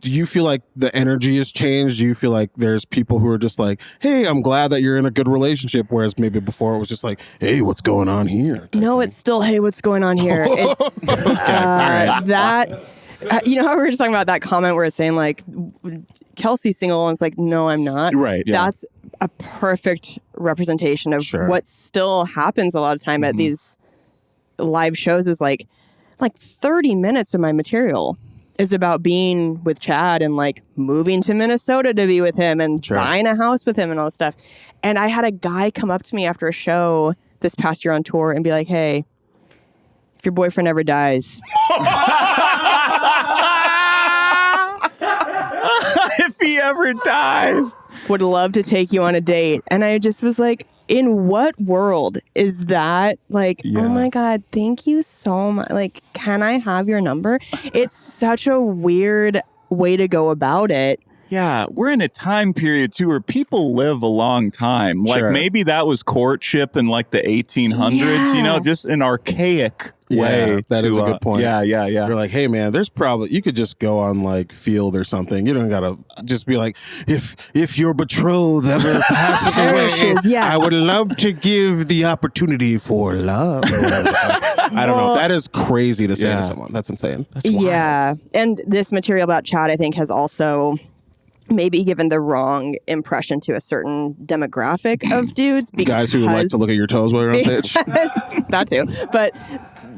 do you feel like the energy has changed? Do you feel like there's people who are just like, hey, I'm glad that you're in a good relationship, whereas maybe before it was just like, hey, what's going on here? No, it's still, hey, what's going on here? It's that. You know how we were just talking about that comment where it's saying like Kelsey's single and it's like, no, I'm not. Right. Yeah. That's a perfect representation of Sure. what still happens a lot of time at these live shows is like 30 minutes of my material is about being with Chad and like moving to Minnesota to be with him and Sure. buying a house with him and all this stuff. And I had a guy come up to me after a show this past year on tour and be like, hey, if your boyfriend ever dies, If he ever dies. would love to take you on a date. And I just was like, in what world is that? Like, Yeah. oh my God, thank you so much. Like, can I have your number? It's such a weird way to go about it. Yeah, we're in a time period too where people live a long time. Like Sure. maybe that was courtship in like the 1800s, you know, Yeah. just an archaic way. Yeah, that is a good point. Yeah. You're like, hey man, there's probably you could just go on like Field or something. You don't gotta just be like, if your betrothed ever passes away, Perishes, yeah. I would love to give the opportunity for love. Or whatever. I don't know. Well- That is crazy to say Yeah. to someone. That's insane. Yeah. And this material about Chad, I think, has also maybe given the wrong impression to a certain demographic of dudes. Guys who would like to look at your toes while you're on stage. That too. But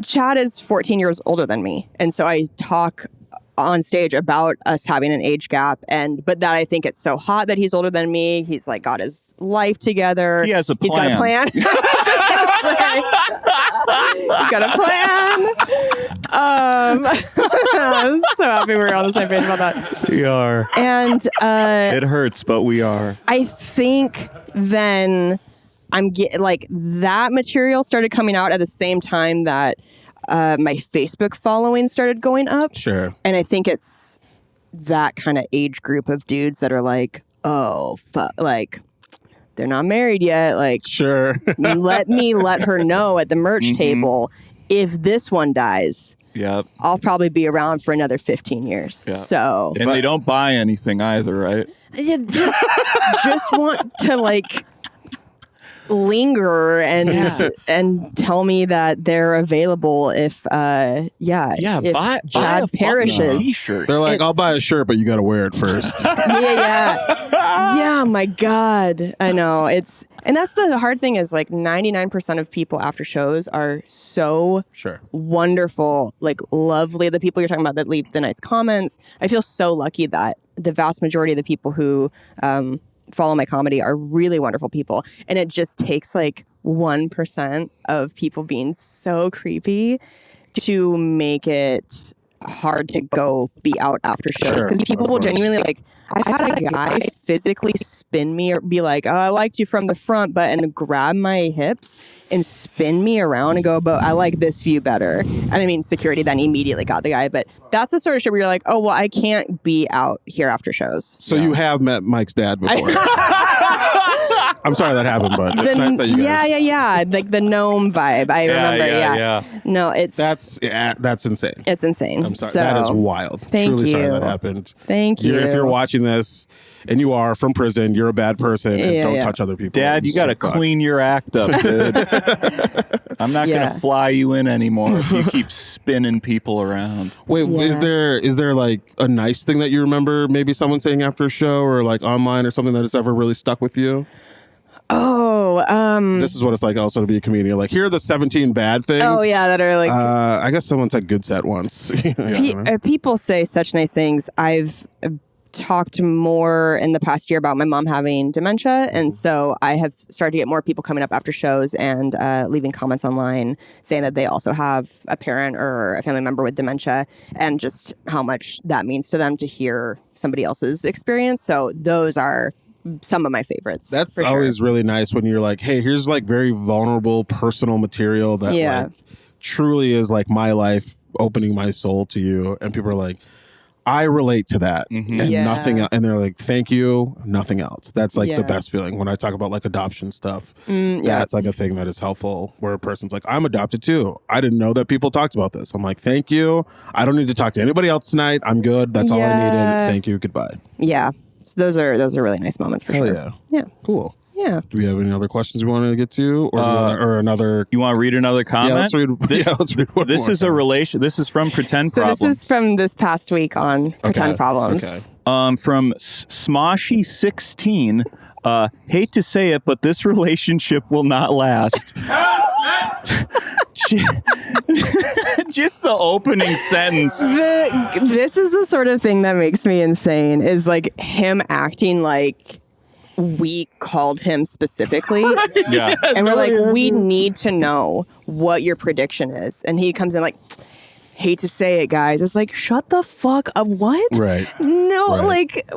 Chad is 14 years older than me. And so I talk on stage about us having an age gap, but that I think it's so hot that he's older than me. He's like got his life together. He has a He's got a plan. Just gonna say. He's got a plan. I'm so happy we're on the same page about that. We are. And It hurts, but we are. I think then like that material started coming out at the same time that my Facebook following started going up. Sure. And I think it's that kind of age group of dudes that are like, oh, fuck, like they're not married yet. Like, Sure. let her know at the merch table if this one dies. Yep. I'll probably be around for another 15 years. Yeah. So And they don't buy anything either, right? I just want to like linger and tell me that they're available if if buy a Chad perishes. T-shirt. They're like, I'll buy a shirt, but you got to wear it first. yeah, my God. I know. And that's the hard thing is like 99% of people after shows are so wonderful, like lovely. The people you're talking about that leave the nice comments. I feel so lucky that the vast majority of the people who follow my comedy are really wonderful people. And it just takes like 1% of people being so creepy to make it hard to go be out after shows. Because people will genuinely like, I've had a guy physically spin me or be like, oh, I liked you from the front, and grab my hips and spin me around and go, but I like this view better. And I mean, security then immediately got the guy. But that's the sort of shit where you're like, oh, well, I can't be out here after shows. So you have met Mike's dad before. I'm sorry that happened, but it's nice that you guys... Yeah. Like the gnome vibe. I remember, No, it's... That's insane. It's insane. I'm sorry. So, that is wild. Thank Truly you. sorry that happened. Thank you. If you're watching this and you are from prison, you're a bad person and don't touch other people. Dad, you got to clean your act up, dude. I'm not going to fly you in anymore if you keep spinning people around. Wait, is there like a nice thing that you remember maybe someone saying after a show or like online or something that has ever really stuck with you? This is what it's like also to be a comedian. Like, here are the 17 bad things. Oh, yeah, that are like... I guess someone said good set once. People say such nice things. I've talked more in the past year about my mom having dementia, and so I have started to get more people coming up after shows and leaving comments online saying that they also have a parent or a family member with dementia, and just how much that means to them to hear somebody else's experience. So those are some of my favorites. That's always really nice when you're like, hey, here's like very vulnerable personal material that like truly is like my life opening my soul to you, and people are like, I relate to that and nothing else. And they're like, thank you, nothing else. That's like the best feeling when I talk about like adoption stuff. That's like a thing that is helpful where a person's like, I'm adopted too. I didn't know that people talked about this. I'm like, thank you. I don't need to talk to anybody else tonight. I'm good. That's all I needed. Thank you. Goodbye. Yeah. So those are really nice moments for sure. Yeah. Cool. Yeah. Do we have any other questions we want to get to, or another? You want to read another comment? Yeah, let's read. Let's read one This more. is a relation. This is from Pretend So Problems. this is from this past week on Pretend Problems. Okay. From Smoshy16. Hate to say it, but this relationship will not last. Just the opening sentence. This is the sort of thing that makes me insane, is like him acting like we called him specifically. Yeah. And we're like, we need to know what your prediction is. And he comes in like, hate to say it, guys. It's like, shut the fuck up. What? Right. No, like,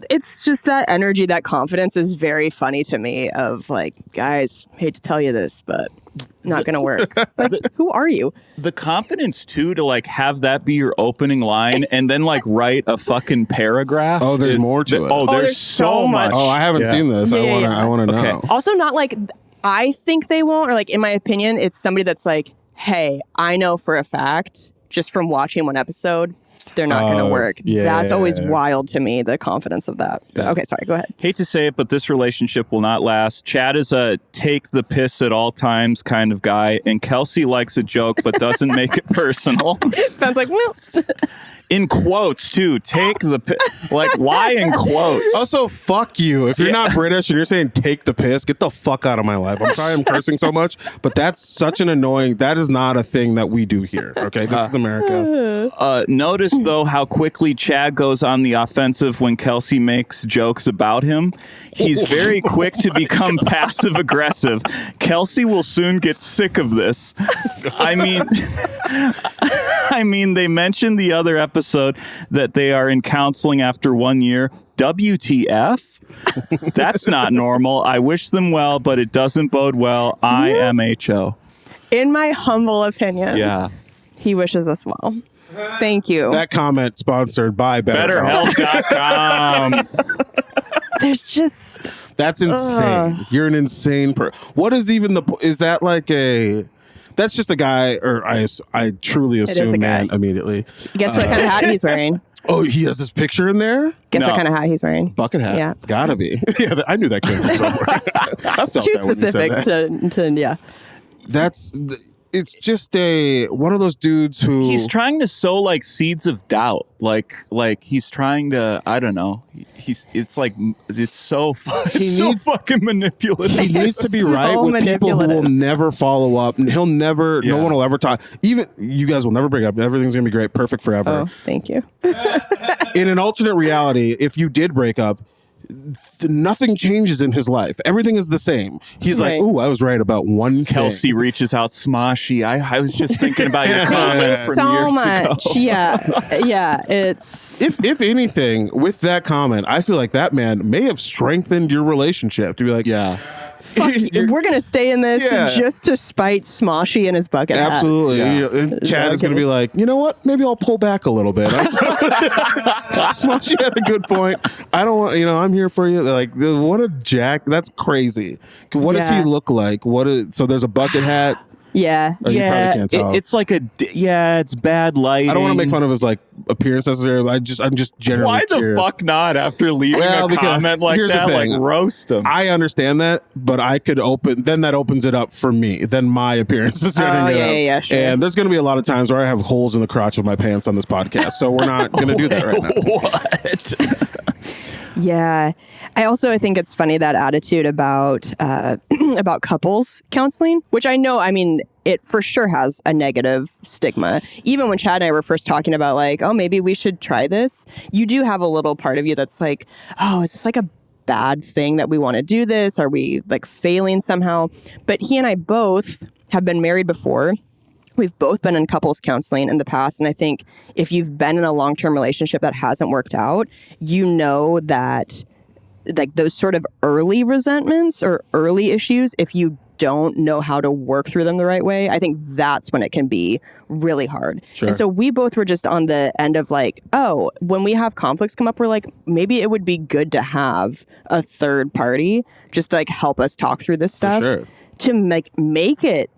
it's just that energy, that confidence is very funny to me of like, guys, hate to tell you this, but not going to work. It's like, who are you? The confidence too to like have that be your opening line and then like write a fucking paragraph. Oh, there's more to it. Oh, there's so much. Oh, I haven't seen this. I want to know. Also, not like I think they won't, or like in my opinion, it's somebody that's like, hey, I know for a fact just from watching one episode, they're not going to work. That's always wild to me, the confidence of that. Yeah. Okay, sorry, go ahead. Hate to say it, but this relationship will not last. Chad is a take the piss at all times kind of guy, and Kelsey likes a joke but doesn't make it personal. Ben's like, well... In quotes, too. Take the piss. Like, why in quotes? Also, fuck you. If you're not British and you're saying take the piss, get the fuck out of my life. I'm sorry I'm cursing so much, but that's such an annoying... That is not a thing that we do here, okay? This is America. Notice, though, how quickly Chad goes on the offensive when Kelsey makes jokes about him. He's very quick to become passive-aggressive. Kelsey will soon get sick of this. I mean, they mentioned the other episode that they are in counseling after 1 year. WTF? That's not normal. I wish them well, but it doesn't bode well. IMHO. In my humble opinion, yeah, he wishes us well. Thank you. That comment sponsored by BetterHelp.com. There's just... That's insane. You're an insane person. What is even the... Is that like a... That's just a guy, or I truly assume man immediately. Guess what kind of hat he's wearing? Oh, he has his picture in there? Guess No. what kind of hat he's wearing? Bucket hat. Yeah. Gotta be. Yeah, I knew that came from somewhere. I felt Too that when you said specific that. to yeah. It's just one of those dudes who He's trying to sow like seeds of doubt. Like he's trying to, I don't know. It's so needs- fucking manipulative. he needs to be So right with people who will manipulative. never follow up, and he'll never. No one will ever talk. Even you guys will never break up. Everything's gonna be great, perfect forever. Oh, thank you. In an alternate reality, if you did break up, nothing changes in his life. Everything is the same. He's Right. like, "Ooh, I was right about one thing." Kelsey reaches out, Smoshy. I was just thinking about your Thank you comment from so years much. ago. Yeah. It's If anything, with that comment, I feel like that man may have strengthened your relationship to be like, Yeah. fuck. We're gonna stay in this Yeah. just to spite Smoshy and his bucket hat. Absolutely. Yeah. You know, and Chad is going to be like, you know what? Maybe I'll pull back a little bit. Smushy had a good point. I don't want, I'm here for you. Like, what a jack. That's crazy. What does he Yeah. look like? So there's a bucket hat. Yeah. Oh, you probably can't tell. It's like it's bad lighting. I don't want to make fun of his like appearance necessarily. I'm just generally Why the curious. fuck not after leaving Well, a because comment like here's the that? Like thing. roast him. I understand that, but I could then that opens it up for me. Then my appearance is turning it up. yeah, sure. And there's going to be a lot of times where I have holes in the crotch of my pants on this podcast. So we're not going to do that right now. What? Yeah. I think it's funny, that attitude about about couples counseling, which I know, it for sure has a negative stigma. Even when Chad and I were first talking about like, oh, maybe we should try this, you do have a little part of you that's like, oh, is this like a bad thing that we want to do this? Are we like failing somehow? But he and I both have been married before. We've both been in couples counseling in the past. And I think if you've been in a long-term relationship that hasn't worked out, you know that like those sort of early resentments or early issues, if you don't know how to work through them the right way, I think that's when it can be really hard. Sure. And so we both were just on the end of like, oh, when we have conflicts come up, we're like, maybe it would be good to have a third party just to like help us talk through this stuff sure. to make it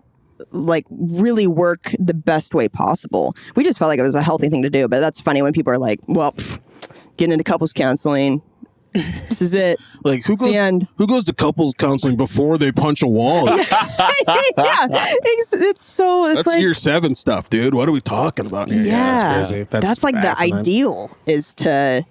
like really work the best way possible. We just felt like it was a healthy thing to do, but that's funny when people are like, well, getting into couples counseling, this is it. Like It's the end. who goes to couples counseling before they punch a wall? Yeah, it's That's like year 7 stuff, dude. What are we talking about here? yeah, That's crazy. that's like the fascinating. ideal is to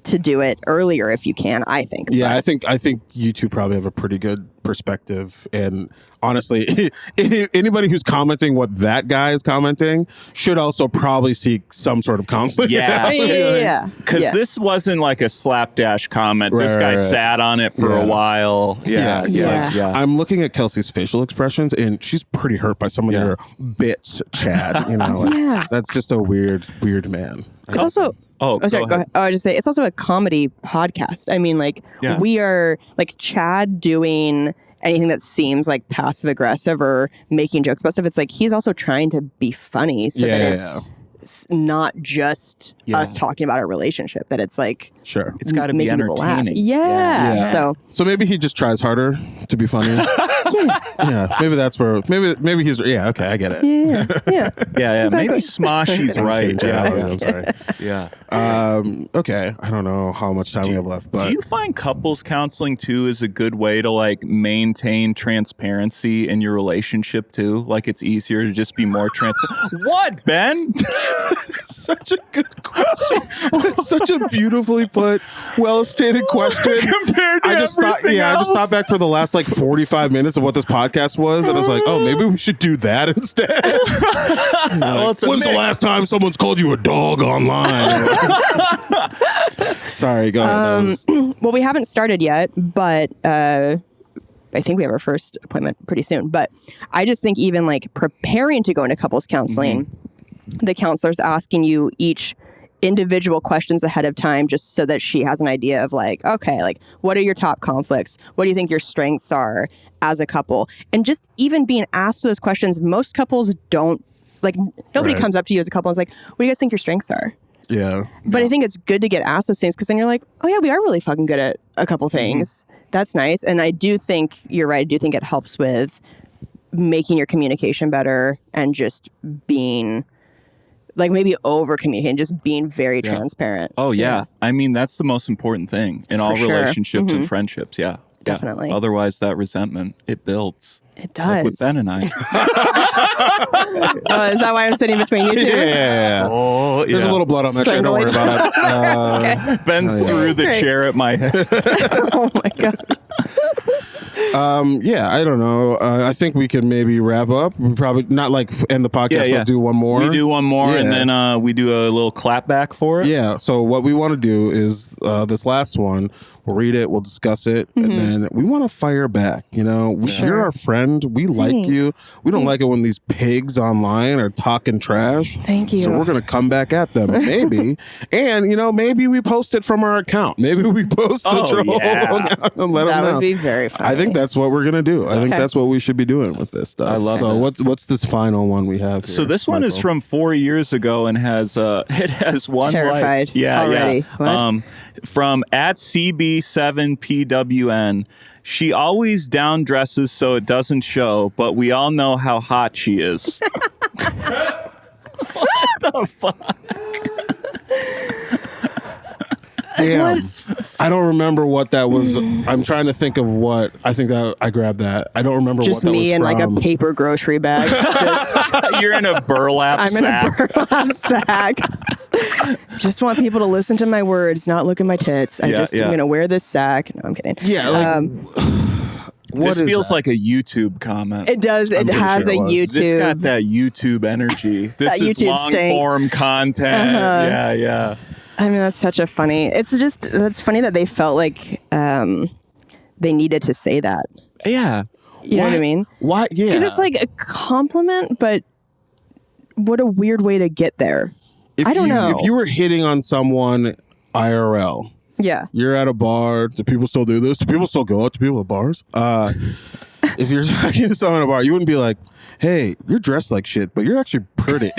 do it earlier if you can. I think. Yeah, But I think you two probably have a pretty good perspective. And honestly, anybody who's commenting what that guy is commenting should also probably seek some sort of counseling. Yeah. yeah. Because Yeah. this wasn't like a slapdash comment. This guy Right. sat on it for Yeah. a while. Yeah. Yeah. I'm looking at Kelsey's facial expressions, and she's pretty hurt by some of your bits, Chad. Like, Yeah. that's just a weird man. It's also. Oh, sorry. Go ahead. Oh, I just say it's also a comedy podcast. I mean, like Yeah. we are like Chad doing anything that seems like passive aggressive or making jokes about stuff. It's like he's also trying to be funny so that it's not just us talking about our relationship. That it's like Sure. It's got to be making people laugh. entertaining. Yeah. Yeah. So maybe he just tries harder to be funny. Yeah. Maybe that's where. Maybe he's. Yeah. Okay. I get it. Yeah. Yeah. Yeah. Exactly. Maybe Smoshy's I'm just kidding, right. Chad. Yeah. I'm sorry. Yeah. Okay. I don't know how much time we have left, but Do you find couples counseling too is a good way to like maintain transparency in your relationship too? Like it's easier to just be more transparent. What, Ben? such a good question. That's such a beautifully put, well stated question. Compared to I just thought back for the last like 45 minutes of what this podcast was, and I was like, oh, maybe we should do that instead. It's a When's the mix. last time someone's called you a dog online? Sorry, go ahead. Well, we haven't started yet, but I think we have our first appointment pretty soon. But I just think even like preparing to go into couples counseling, the counselor's asking you each individual questions ahead of time just so that she has an idea of like, okay, like what are your top conflicts? What do you think your strengths are as a couple? And just even being asked those questions, most couples don't like, nobody Right. comes up to you as a couple and is like, what do you guys think your strengths are? Yeah. But I think it's good to get asked those things because then you're like, oh yeah, we are really fucking good at a couple things. That's nice. And I do think you're right. I do think it helps with making your communication better and just being like maybe over communicating, just being very transparent. Oh, So, yeah. I mean, that's the most important thing in all sure. relationships and friendships. Yeah. Definitely. Yeah. Otherwise, that resentment, it builds. It does. Like with Ben and I. Oh, is that why I'm sitting between you two? Yeah. Oh, There's a little blood on that chair. Don't worry about it. Ben threw the chair at my head. Oh my God. Yeah, I don't know. I think we could maybe wrap up. We probably not like end the podcast, but do one more. We do one more, and then we do a little clap back for it. Yeah. So what we want to do is this last one. We'll read it. We'll discuss it, and then we want to fire back. You know, you're our friend. We like you. We don't like it when these pigs online are talking trash. Thank you. So we're gonna come back at them, maybe. And you know, maybe we post it from our account. Maybe we post the troll account and let them know. That would be very funny. I think that's what we're gonna do. I think that's what we should be doing with this stuff. I love so it. what's this final one we have here? So this one is from 4 years ago and has it has one Terrified already. What? From at CB7PWN. She always down dresses so it doesn't show, but we all know how hot she is. What the fuck? Damn. I don't remember what that was. I'm trying to think of what. I think that I grabbed that. I don't remember Just what that was me in like a from. paper grocery bag. Just, You're in a burlap I'm sack. in a burlap sack. Just want people to listen to my words, not look at my tits. I'm going to wear this sack. No, I'm kidding. Yeah. Like, what This is feels that? like a YouTube comment. It does. It pretty has sure a it was. YouTube. This got that YouTube energy. This That is YouTube long stink. form content. Yeah. I mean, that's such a funny. That's funny that they felt like they needed to say that. Yeah. You know what I mean? Why? Yeah. Because it's like a compliment, but what a weird way to get there. I don't know. If you were hitting on someone IRL, Yeah. you're at a bar. Do people still do this? Do people still go out to people at bars? If you're talking to someone at a bar, you wouldn't be like, "Hey, you're dressed like shit, but you're actually pretty."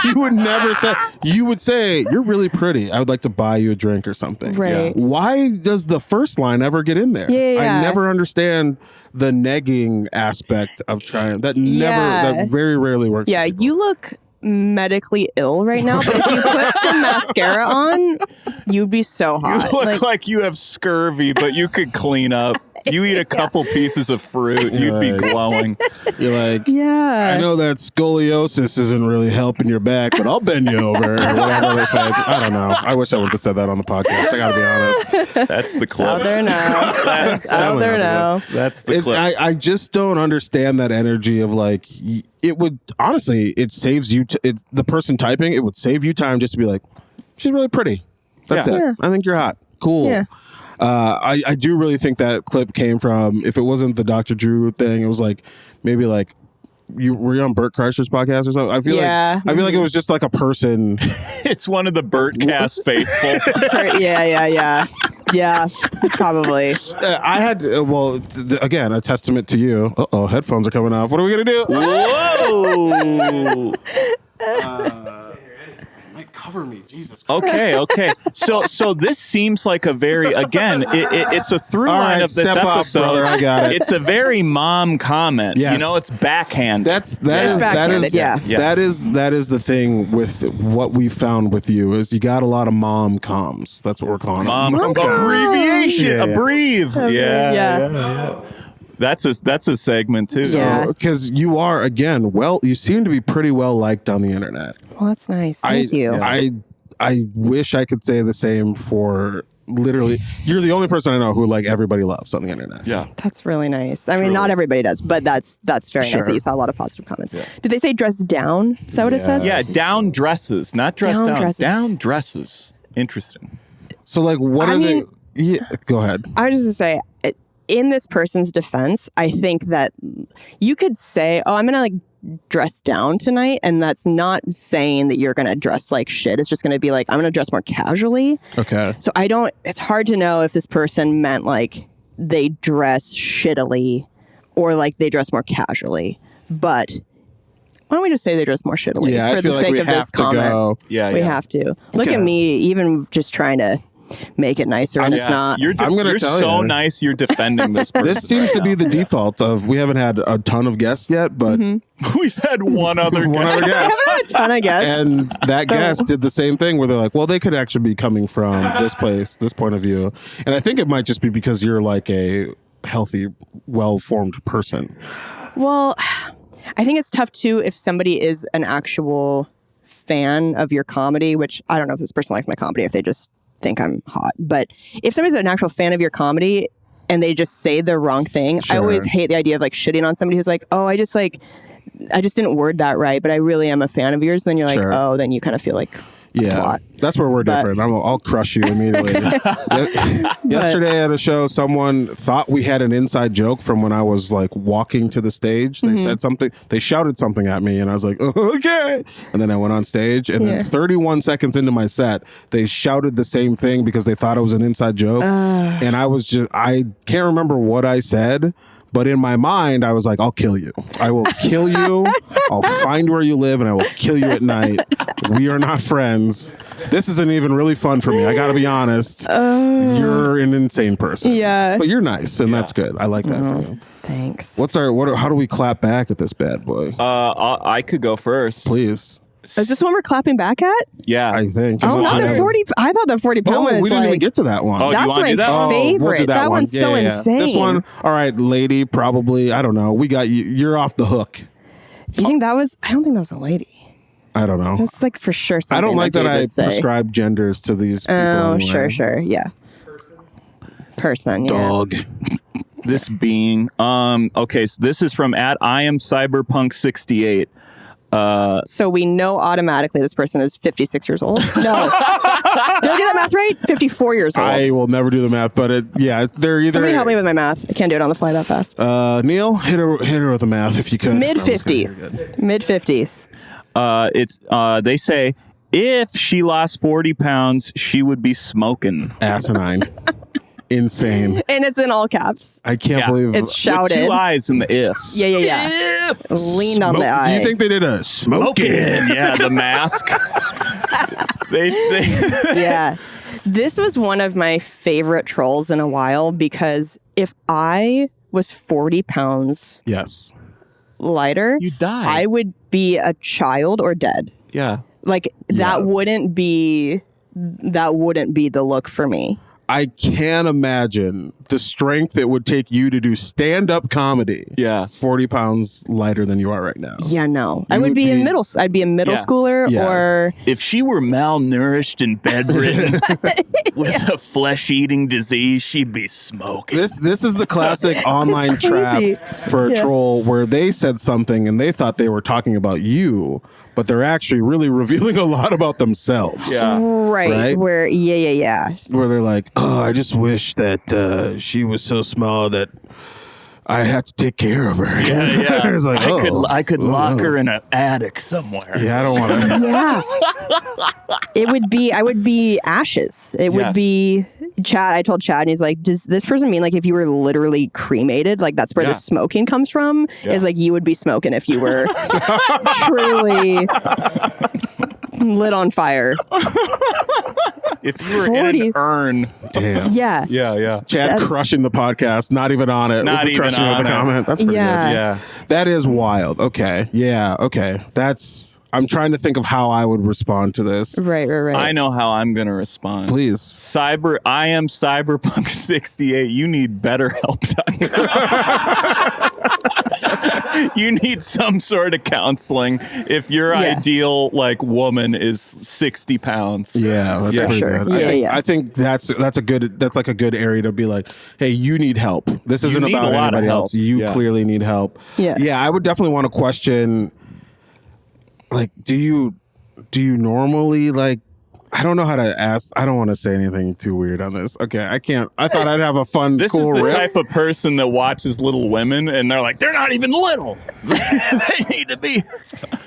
You would never say. You would say, "You're really pretty. I would like to buy you a drink or something." Right. Why does the first line ever get in there? Yeah. I never understand the negging aspect of trying. That that very rarely works. Yeah, for people. you look medically ill right now, but if you put some mascara on, you'd be so hot. You look like you have scurvy, but you could clean up. You eat a couple pieces of fruit, you'd be glowing. You're like, Yeah. I know that scoliosis isn't really helping your back, but I'll bend you over or whatever. It's like, I don't know. I wish I would have said that on the podcast. I gotta be honest. That's the clip. Out there now. It's out there now. That's the clip. I just don't understand that energy of like, it would honestly, it saves you. The person typing, it would save you time just to be like, she's really pretty. That's it. Yeah. I think you're hot. Cool. Yeah. I do really think that clip came from, if it wasn't the Dr. Drew thing, it was like maybe like were you on Bert Kreischer's podcast or something? I feel like it was just like a person. It's one of the Bertcast faithful. Yeah, probably. I had again, a testament to you. Uh-oh, headphones are coming off. What are we gonna do? Whoa. Like, cover me, Jesus Christ. Okay. So this seems like a very, again, it's a through All line right, of this step up, episode. brother, I got it. It's a very mom comment. Yes. You know, it's backhand. That is the thing with what we found with you is you got a lot of mom comms. That's what we're calling Mom it. abbreviation. Yeah. Abbrev. Yeah. Yeah. That's a segment too. So, because you are, again, you seem to be pretty well liked on the internet. Well, that's nice. Thank you. I wish I could say the same for literally. You're the only person I know who like everybody loves on the internet. Yeah. That's really nice. I mean, not everybody does, but that's very nice that you saw a lot of positive comments. Yeah. Did they say dress down? Is that what it says? Yeah, down dresses, not dress down. Dresses. Down dresses. Interesting. So, like, what are they? Yeah, go ahead. I was just going to say, in this person's defense, I think that you could say, oh, I'm going to like dress down tonight. And that's not saying that you're going to dress like shit. It's just going to be like, I'm going to dress more casually. Okay. So it's hard to know if this person meant like they dress shittily or like they dress more casually. But why don't we just say they dress more shittily for the sake of this comment? Go. Yeah, We have to. Look at me, even just trying to make it nicer, and it's not. You're I'm gonna you're tell so you. nice. You're defending this person. This seems to be the default of we haven't had a ton of guests yet, but We've had one other one guy. other guest. I have a ton, I guess. And that guest did the same thing where they're like, well, they could actually be coming from this place, this point of view. And I think it might just be because you're like a healthy, well-formed person. Well, I think it's tough too if somebody is an actual fan of your comedy, which I don't know if this person likes my comedy, if they just think I'm hot. But if somebody's an actual fan of your comedy and they just say the wrong thing, I always hate the idea of like shitting on somebody who's like, oh, I just didn't word that right, but I really am a fan of yours. Then you're like, oh, then you kind of feel like a twat. That's where we're different. I'll crush you immediately. Yesterday at a show, someone thought we had an inside joke from when I was like walking to the stage. They said something, they shouted something at me, and I was like, okay. And then I went on stage, and then 31 seconds into my set, they shouted the same thing because they thought it was an inside joke. And I can't remember what I said. But in my mind, I was like, I'll kill you. I will kill you. I'll find where you live and I will kill you at night. We are not friends. This isn't even really fun for me. I got to be honest. You're an insane person. Yeah. But you're nice, and that's good. I like that for you. Thanks. How do we clap back at this bad boy? I could go first. Please. Is this one we're clapping back at? Yeah. I think. Oh, not the 40. I thought the 40 pound one we was didn't even like, get to that one. Oh, that's you wanna my do that? Oh, we'll favorite. do that one. one's Yeah, so yeah, yeah. insane. This one, all right, lady, probably, I don't know. We got you. You're off the hook. You think that was? I don't think that was a lady. I don't know. That's like for sure something I don't like that Dave I would say. prescribe genders to these people. Oh, anyway. sure. Yeah. Person. Yeah. Dog. This being. Okay, so this is from I am Cyberpunk 68. So we know automatically this person is 56 years old. No. Did I do that math right? 54 years old. I will never do the math, but they're either. Somebody help me with my math. I can't do it on the fly that fast. Neil, hit her with the math if you could. Mid 50s. Mid 50s. They say if she lost 40 pounds, she would be smoking. Asinine. Insane. And it's in all caps. I can't believe It's shouted. With two eyes in the ifs. Yeah. If Leaned on the eye. You think they did a smoking? Yeah, the mask. they Yeah. This was one of my favorite trolls in a while because if I was 40 pounds Yes. lighter, You die. I would be a child or dead. Yeah. Like that wouldn't be the look for me. I can't imagine the strength it would take you to do stand-up comedy. Yeah. 40 pounds lighter than you are right now. Yeah, no. I You would would be in be- middle. I'd be a middle Yeah. schooler Yeah. or If she were malnourished and bedridden with a flesh-eating disease, she'd be smoking. This is the classic online crazy. trap for a troll where they said something and they thought they were talking about you, but they're actually really revealing a lot about themselves. Yeah. right. Where yeah. Where they're like, oh, I just wish that she was so small that I had to take care of her. Yeah. It's like, I could lock her in an attic somewhere. Yeah, I don't want to. Yeah. I would be ashes. It would Yes. be Chad. I told Chad and he's like, does this person mean like if you were literally cremated, like that's where the smoking comes from? Is like you would be smoking if you were truly lit on fire. If you were 40. in an urn. Damn. Yeah. Yeah. Chad That's- crushing the podcast, not even on it. Not with the even crushing of on the it. comment. That's pretty Yeah. good. Yeah. That is wild. Okay. Yeah. Okay. I'm trying to think of how I would respond to this. Right. I know how I'm going to respond. Please. I am Cyberpunk 68. You need BetterHelp.com. You need some sort of counseling if your ideal like woman is 60 pounds. Yeah, that's pretty sure. good. Yeah. I think that's like a good area to be like, hey, you need help. This isn't need about a lot of anybody help. else. You Yeah. clearly need help. Yeah. Yeah, I would definitely want to question, like, do you normally like, I don't know how to ask. I don't want to say anything too weird on this. Okay, I can't. I thought I'd have a fun, This cool is the riff. type of person that watches Little Women and they're like, they're not even little. They need to be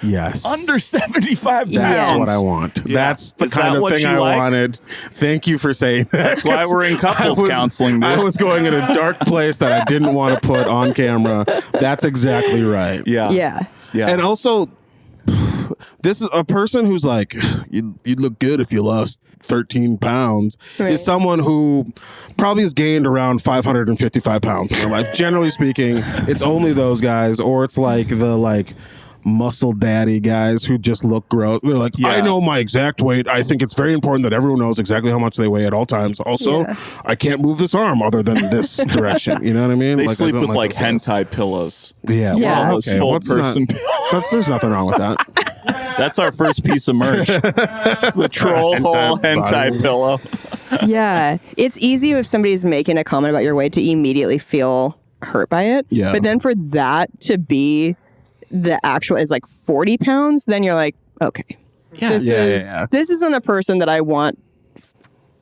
Yes. under 75 pounds. That's what I want. Yeah. That's the Is kind that of what thing you I like? wanted. Thank you for saying that. That's why we're in couples counseling, dude. I was going in a dark place that I didn't want to put on camera. That's exactly right. Yeah. And also, this is a person who's like, you'd look good if you lost 13 pounds Right. is someone who probably has gained around 555 pounds in their life. Generally speaking, it's only those guys, or it's like the muscle daddy guys who just look gross. They're like, Yeah. I know my exact weight. I think it's very important that everyone knows exactly how much they weigh at all times. Also, Yeah. I can't move this arm other than this direction. You know what I mean? They I sleep don't with like those guys. hentai pillows. Yeah. Yeah. Well, Almost okay. full What's person. there's nothing wrong with that. That's our first piece of merch. The troll hole hentai pillow. Yeah. It's easy if somebody's making a comment about your weight to immediately feel hurt by it. Yeah. But then for that to be the actual is like 40 pounds, then you're like, okay. This isn't a person that I want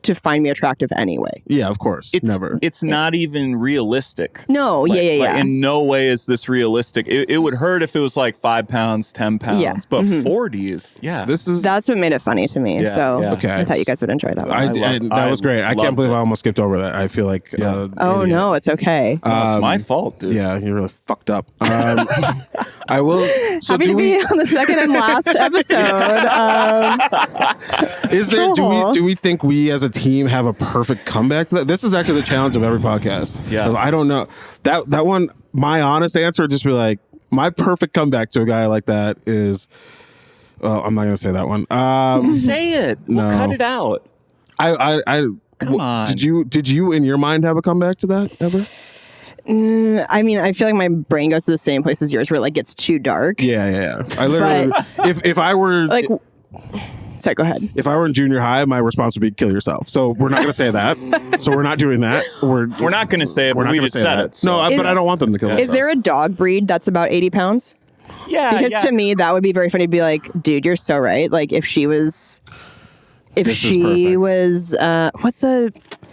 to find me attractive anyway. Yeah, of course. Never. It's not even realistic. No, Like, yeah. in no way is this realistic. It would hurt if it was like 5 pounds, 10 pounds. Yeah. But 40 is, This is That's what made it funny to me. Yeah, so yeah. Okay. I thought you guys would enjoy that one. that was great. I can't loved believe it. I almost skipped over that. I feel like oh idiot. no, it's okay. It's my fault, dude. Yeah, you're really fucked up. I will. So Happy to be on the second and last episode. Is there? Cool. Do we think we as a team have a perfect comeback to that? This is actually the challenge of every podcast. Yeah. I don't know that one. My honest answer would just be like, my perfect comeback to a guy like that is. Well, I'm not gonna say that one. Say it. We'll No. cut it out. Come on. Did you in your mind have a comeback to that ever? I mean, I feel like my brain goes to the same place as yours, where it like gets too dark. Yeah. I literally, if I were Like, sorry, go ahead. if I were in junior high, my response would be kill yourself. So we're not going to say that. So we're not doing that. We're not going to say it, we're but not we gonna just say said that. it. so- No, but I don't want them to kill themselves. Is there a dog breed that's about 80 pounds? Yeah. Because to me, that would be very funny to be like, dude, you're so right. Like, if she was, This is perfect. what's a,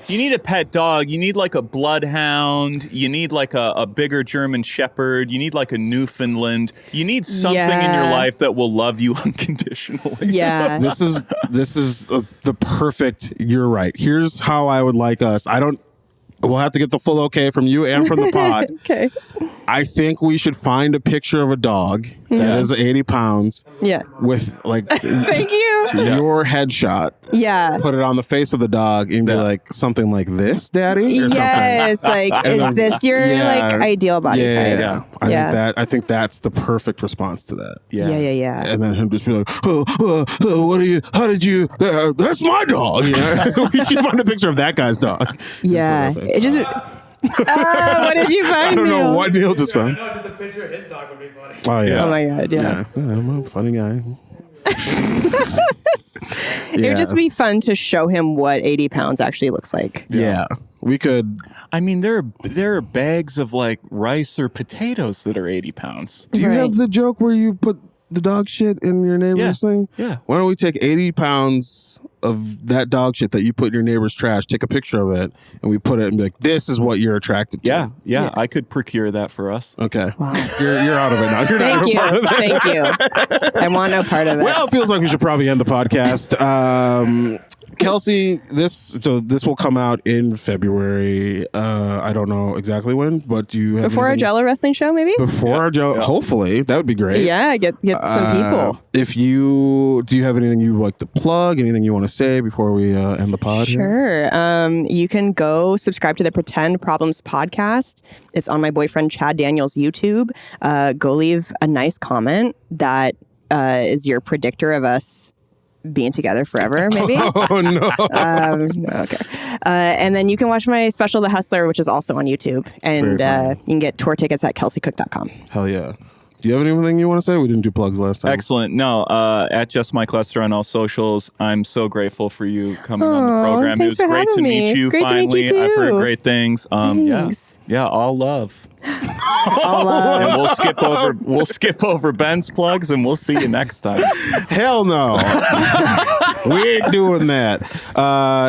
You need a pet dog. You need like a bloodhound. You need like a bigger German shepherd. You need like a Newfoundland. You need something in your Yeah. life that will love you unconditionally. yeah. This is the perfect. You're right. Here's how I would like us. We'll have to get the full okay from you and from the pod. Okay. I think we should find a picture of a dog that is 80 pounds Yeah. with like Thank you. your headshot. Yeah. Put it on the face of the dog and be like something like this, Daddy, or Yes. Like, And is then- this your like ideal body type? Yeah. I think that's the perfect response to that. Yeah. And then him just be like, what are you? How did you? That's my dog. You know? We should find a picture of that guy's dog. Yeah. Perfect. It just. What did you find? I don't know Neil? what Neil just found. No, just a picture of his dog would be funny. Oh yeah. Oh my god. Yeah. I'm a funny guy. It would just be fun to show him what 80 pounds actually looks like. Yeah. We could. I mean, there are bags of like rice or potatoes that are 80 pounds. Do you Right. have the joke where you put the dog shit in your neighbor's thing? Yeah. Why don't we take 80 pounds of that dog shit that you put in your neighbor's trash, take a picture of it, and we put it and be like, this is what you're attracted to. Yeah. I could procure that for us. Okay. Wow. You're out of it now. You're Thank not a you. part of that. Thank you. I want no part of it. Well, it feels like we should probably end the podcast. Kelsey, this will come out in February. I don't know exactly when, but do you have Before our anything- Jello wrestling show, maybe? Before our Jello, hopefully that would be great. Yeah, get some people. If you do, you have anything you'd like to plug? Anything you want to say before we end the pod? here? Sure. You can go subscribe to the Pretend Problems podcast. It's on my boyfriend Chad Daniels' YouTube. Go leave a nice comment that is your predictor of us being together forever, maybe. Oh no. Okay. And then you can watch my special, The Hustler, which is also on YouTube. And Very you can get tour tickets at kelseycook.com. Hell yeah. Do you have anything you want to say? We didn't do plugs last time. Excellent. No, at Just Mike Lester on all socials. I'm so grateful for you coming on the program. It thanks was for great to having meet me. you Great to meet finally. you I've heard too. great things. Thanks. Yeah, all love. All love. And we'll skip over Ben's plugs and we'll see you next time. Hell no. We ain't doing that.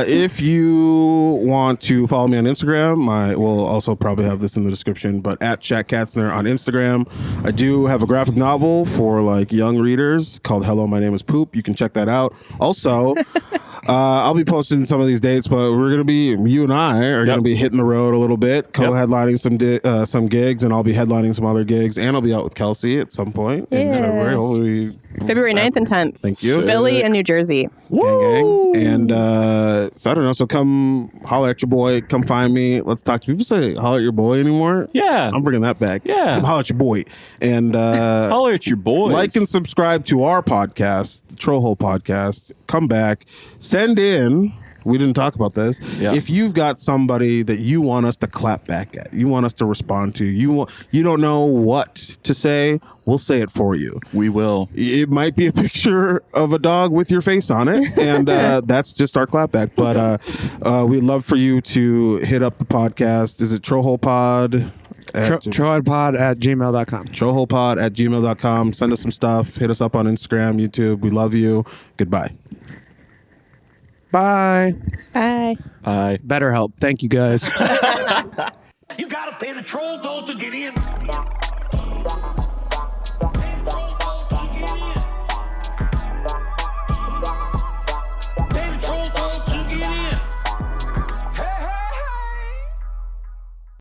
If you want to follow me on Instagram, we'll also probably have this in the description, but at Shaq Katzner on Instagram. I do have a graphic novel for like young readers called Hello, My Name is Poop. You can check that out. Also, I'll be posting some of these dates, but you and I are going to be hitting the road a little bit, co-headlining some gigs, and I'll be headlining some other gigs, and I'll be out with Kelsey at some point in February. Hopefully, February 9th and 10th. Thank you. Philly and New Jersey. Gang. And so I don't know. So come holler at your boy. Come find me. Let's talk to people. Say holler at your boy anymore? Yeah. I'm bringing that back. Yeah. Come holler at your boy. And holler at your boys. like and subscribe to our podcast, Troll Hole Podcast. Come back. Send in. We didn't talk about this. Yeah. If you've got somebody that you want us to clap back at, you want us to respond to, you don't know what to say, we'll say it for you. We will. It might be a picture of a dog with your face on it, and that's just our clapback. But we'd love for you to hit up the podcast. Is it TrollHolePod? TrollHolePod@gmail.com. TrollHolePod@gmail.com. Send us some stuff. Hit us up on Instagram, YouTube. We love you. Goodbye. Bye. Bye. Bye. BetterHelp. Thank you, guys. You gotta pay the troll toll to get in.